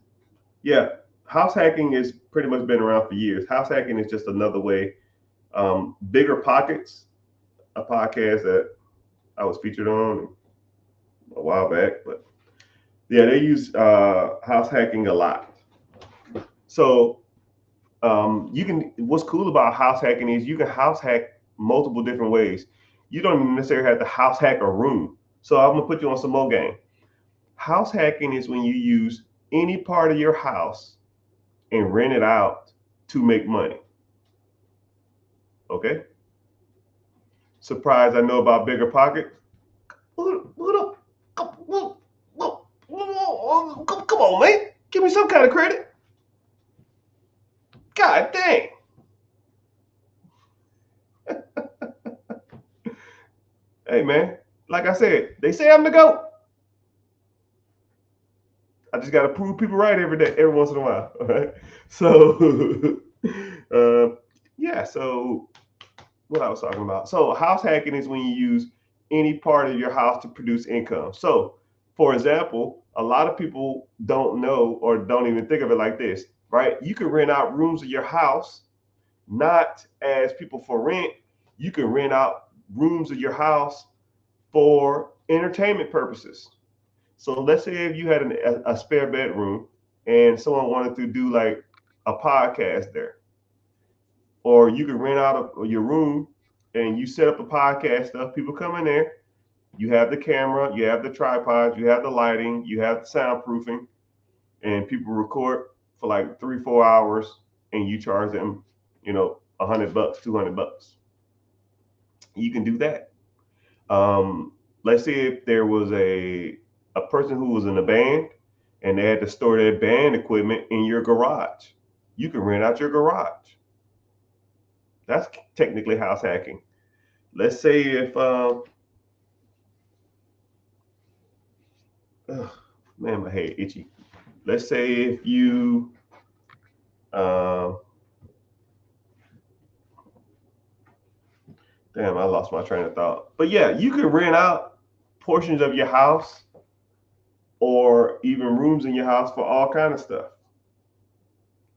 S1: yeah, house hacking is pretty much been around for years. House hacking is just another way. Bigger Pockets, a podcast that I was featured on a while back, but yeah, they use house hacking a lot. So you can. What's cool about house hacking is you can house hack multiple different ways. You don't even necessarily have to house hack a room. So I'm gonna put you on some more game. House hacking is when you use any part of your house and rent it out to make money. Okay. Surprised I know about Bigger Pockets. Come on, man. Give me some kind of credit. God dang. Hey, man. Like I said, they say I'm the GOAT. I just got to prove people right every day, every once in a while. All right. So, yeah. So, what I was talking about. So, house hacking is when you use any part of your house to produce income. So, for example, a lot of people don't know or don't even think of it like this, right? You can rent out rooms of your house not as people for rent. You can rent out rooms of your house for entertainment purposes. So let's say if you had a spare bedroom and someone wanted to do like a podcast there, or you could rent out your room and you set up a podcast stuff. People come in there. You have the camera, you have the tripod, you have the lighting, you have the soundproofing, and people record for like 3-4 hours, and you charge them, $100, $200. You can do that. Let's say if there was a person who was in a band and they had to store their band equipment in your garage. You can rent out your garage. That's technically house hacking. Let's say if ugh, man, my head itchy. Let's say if you uh, damn, I lost my train of thought. But yeah, you can rent out portions of your house or even rooms in your house for all kind of stuff.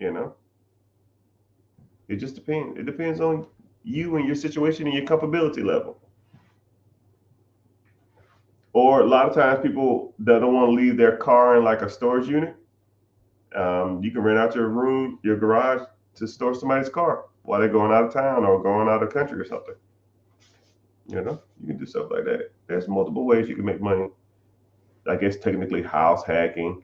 S1: You know, it just depends. It depends on you and your situation and your comfortability level. Or a lot of times people that don't want to leave their car in like a storage unit, you can rent out your room, your garage to store somebody's car while they're going out of town or going out of the country or something. You can do stuff like that. There's multiple ways you can make money. I guess technically house hacking.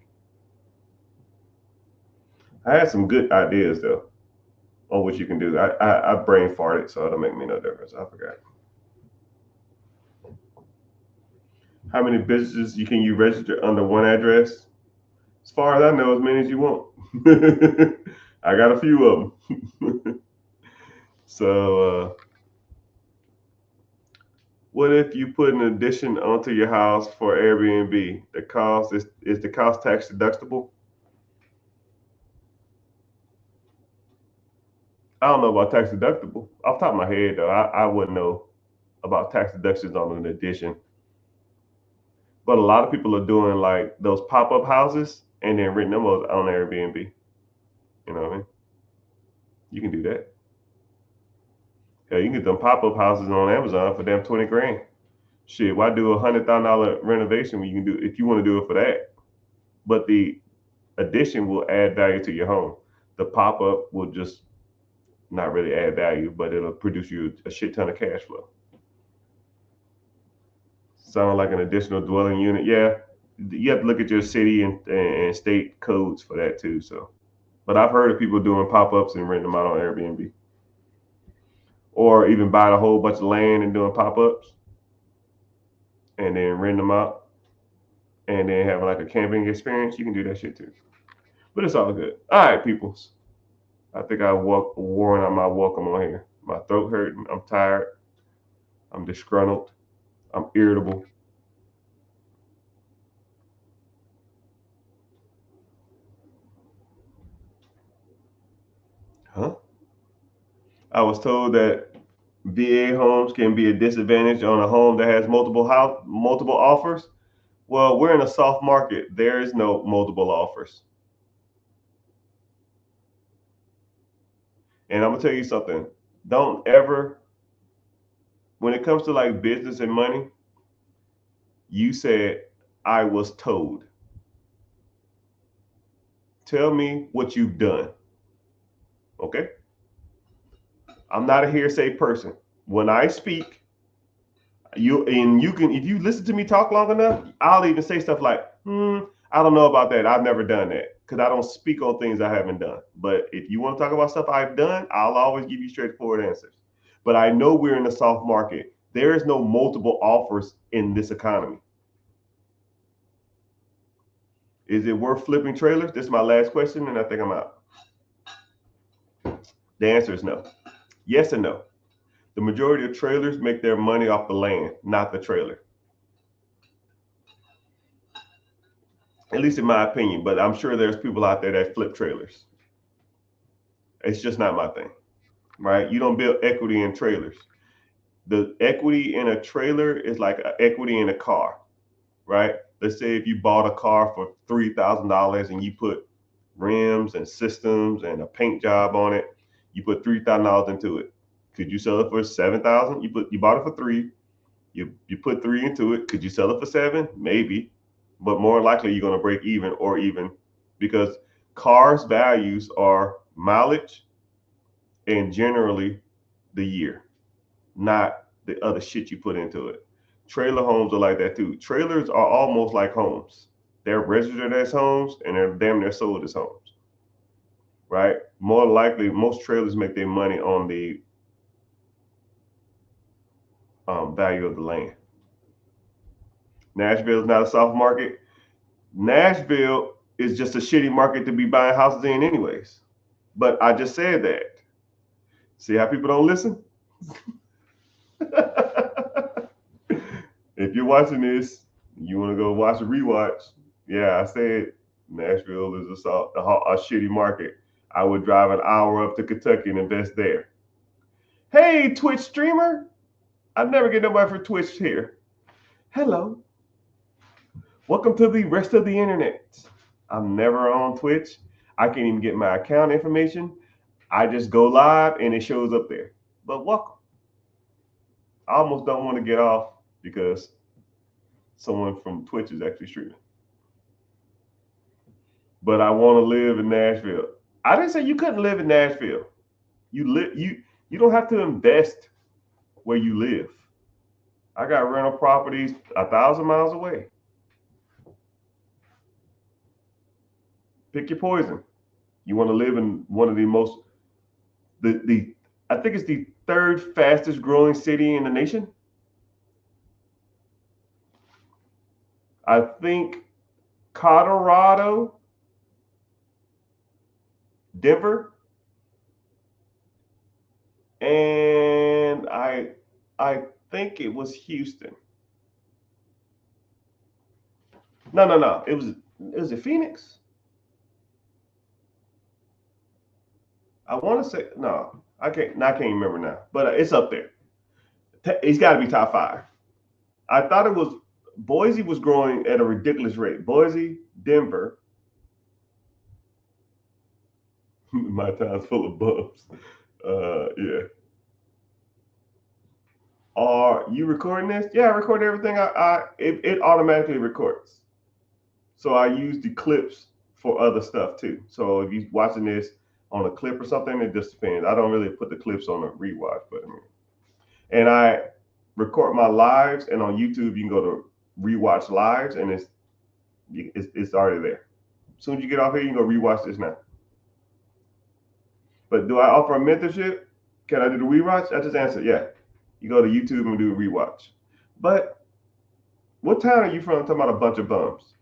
S1: I had some good ideas though on what you can do. I brain farted, so it don't make me no difference. I forgot. How many businesses can you register under one address? As far as I know, as many as you want. I got a few of them. So, what if you put an addition onto your house for Airbnb? The cost is the cost tax deductible? I don't know about tax deductible. Off the top of my head, though, I wouldn't know about tax deductions on an addition. But a lot of people are doing like those pop up houses and then renting them on Airbnb. You know what I mean? You can do that. Hell, you can get them pop up houses on Amazon for damn 20 grand. Shit, why do $100,000 renovation when you can do if you want to do it for that? But the addition will add value to your home. The pop up will just not really add value, but it'll produce you a shit ton of cash flow. Sound like an additional dwelling unit? Yeah, you have to look at your city and state codes for that too. So, but I've heard of people doing pop ups and renting them out on Airbnb, or even buying a whole bunch of land and doing pop ups and then renting them out and then having like a camping experience. You can do that shit too. But it's all good. All right, peoples. I think I worn out my welcome on here. My throat hurting. I'm tired. I'm disgruntled. I'm irritable. Huh? I was told that VA homes can be a disadvantage on a home that has multiple offers. Well, we're in a soft market. There is no multiple offers. And I'm gonna tell you something. Don't ever, when it comes to like business and money, you said I was told. Tell me what you've done. Okay? I'm not a hearsay person. When I speak, you can, if you listen to me talk long enough, I'll even say stuff like, I don't know about that. I've never done that because I don't speak on things I haven't done. But if you want to talk about stuff I've done, I'll always give you straightforward answers. But I know we're in a soft market. There is no multiple offers in this economy. Is it worth flipping trailers? This is my last question, and I think I'm out. The answer is no. Yes and no. The majority of trailers make their money off the land, not the trailer. At least in my opinion, but I'm sure there's people out there that flip trailers. It's just not my thing, right? You don't build equity in trailers. The equity in a trailer is like equity in a car, right? Let's say if you bought a car for $3,000 and you put rims and systems and a paint job on it, you put $3,000 into it. Could you sell it for 7,000? You bought it for three. You put three into it. Could you sell it for seven? Maybe, but more likely you're going to break even or even, because cars' values are mileage and generally the year, not the other shit you put into it. Trailer homes are like that too. Trailers are almost like homes. They're registered as homes and they're damn near sold as homes, right? More likely, most trailers make their money on the value of the land. Nashville is not a soft market. Nashville is just a shitty market to be buying houses in, anyways. But I just said that. See how people don't listen? If you're watching this, you want to go watch a rewatch. Yeah, I said Nashville is a shitty market. I would drive an hour up to Kentucky and invest there. Hey, Twitch streamer. I never get nobody for Twitch here. Hello. Welcome to the rest of the internet. I'm never on Twitch. I can't even get my account information. I just go live and it shows up there. But welcome. I almost don't want to get off because someone from Twitch is actually streaming. But I want to live in Nashville. I didn't say you couldn't live in Nashville. You don't have to invest where you live. I got rental properties 1,000 miles away. Pick your poison. You want to live in one of the most I think it's the third fastest growing city in the nation. I think Colorado, Denver, and I think it was Houston. No. It was it Phoenix? I want to say no. I can't remember now. But it's up there. It's got to be top 5. I thought it was Boise was growing at a ridiculous rate. Boise, Denver. My town's full of bumps. Yeah. Are you recording this? Yeah, I record everything. It automatically records. So I use the clips for other stuff too. So if you're watching this on a clip or something, it just depends. I don't really put the clips on a rewatch, but and I record my lives, and on YouTube you can go to rewatch lives, and it's already there. As soon as you get off here, you can go rewatch this now. But do I offer a mentorship? Can I do the rewatch? I just answered, yeah. You go to YouTube and do a rewatch. But what town are you from? I'm talking about a bunch of bums.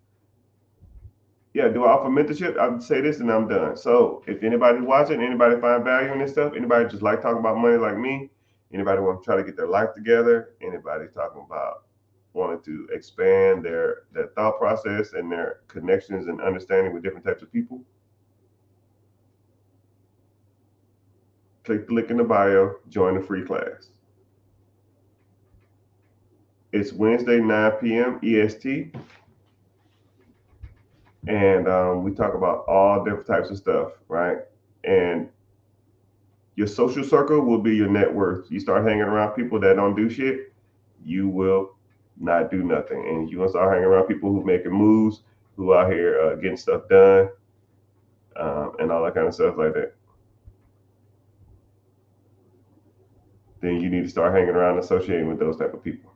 S1: Yeah, do I offer mentorship? I would say this and I'm done. So if anybody's watching, anybody find value in this stuff, anybody just like talking about money like me, anybody want to try to get their life together, anybody talking about wanting to expand their thought process and their connections and understanding with different types of people, click the link in the bio, join the free class. It's Wednesday, 9 p.m. EST. And we talk about all different types of stuff, right? And your social circle will be your net worth. You start hanging around people that don't do shit, you will not do nothing. And you gonna start hanging around people who making moves, who out here getting stuff done, and all that kind of stuff like that. Then you need to start hanging around and associating with those type of people.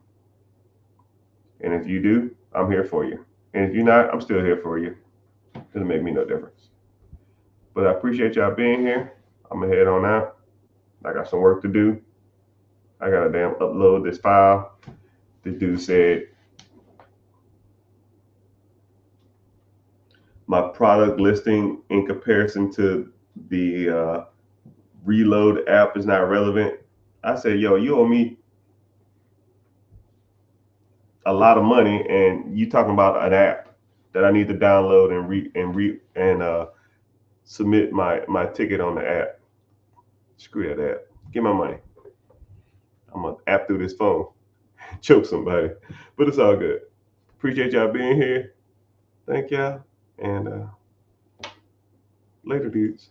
S1: And if you do, I'm here for you. And if you're not, I'm still here for you. Doesn't make me no difference. But I appreciate y'all being here. I'm gonna head on out. I got some work to do. I gotta damn upload this file. The dude said my product listing in comparison to the Reload app is not relevant. I said, yo, you owe me a lot of money, and you talking about an app that I need to download and submit my ticket on the app. Screw that app. Get my money. I'm gonna app through this phone, choke somebody, but it's all good. Appreciate y'all being here. Thank y'all, and later, dudes.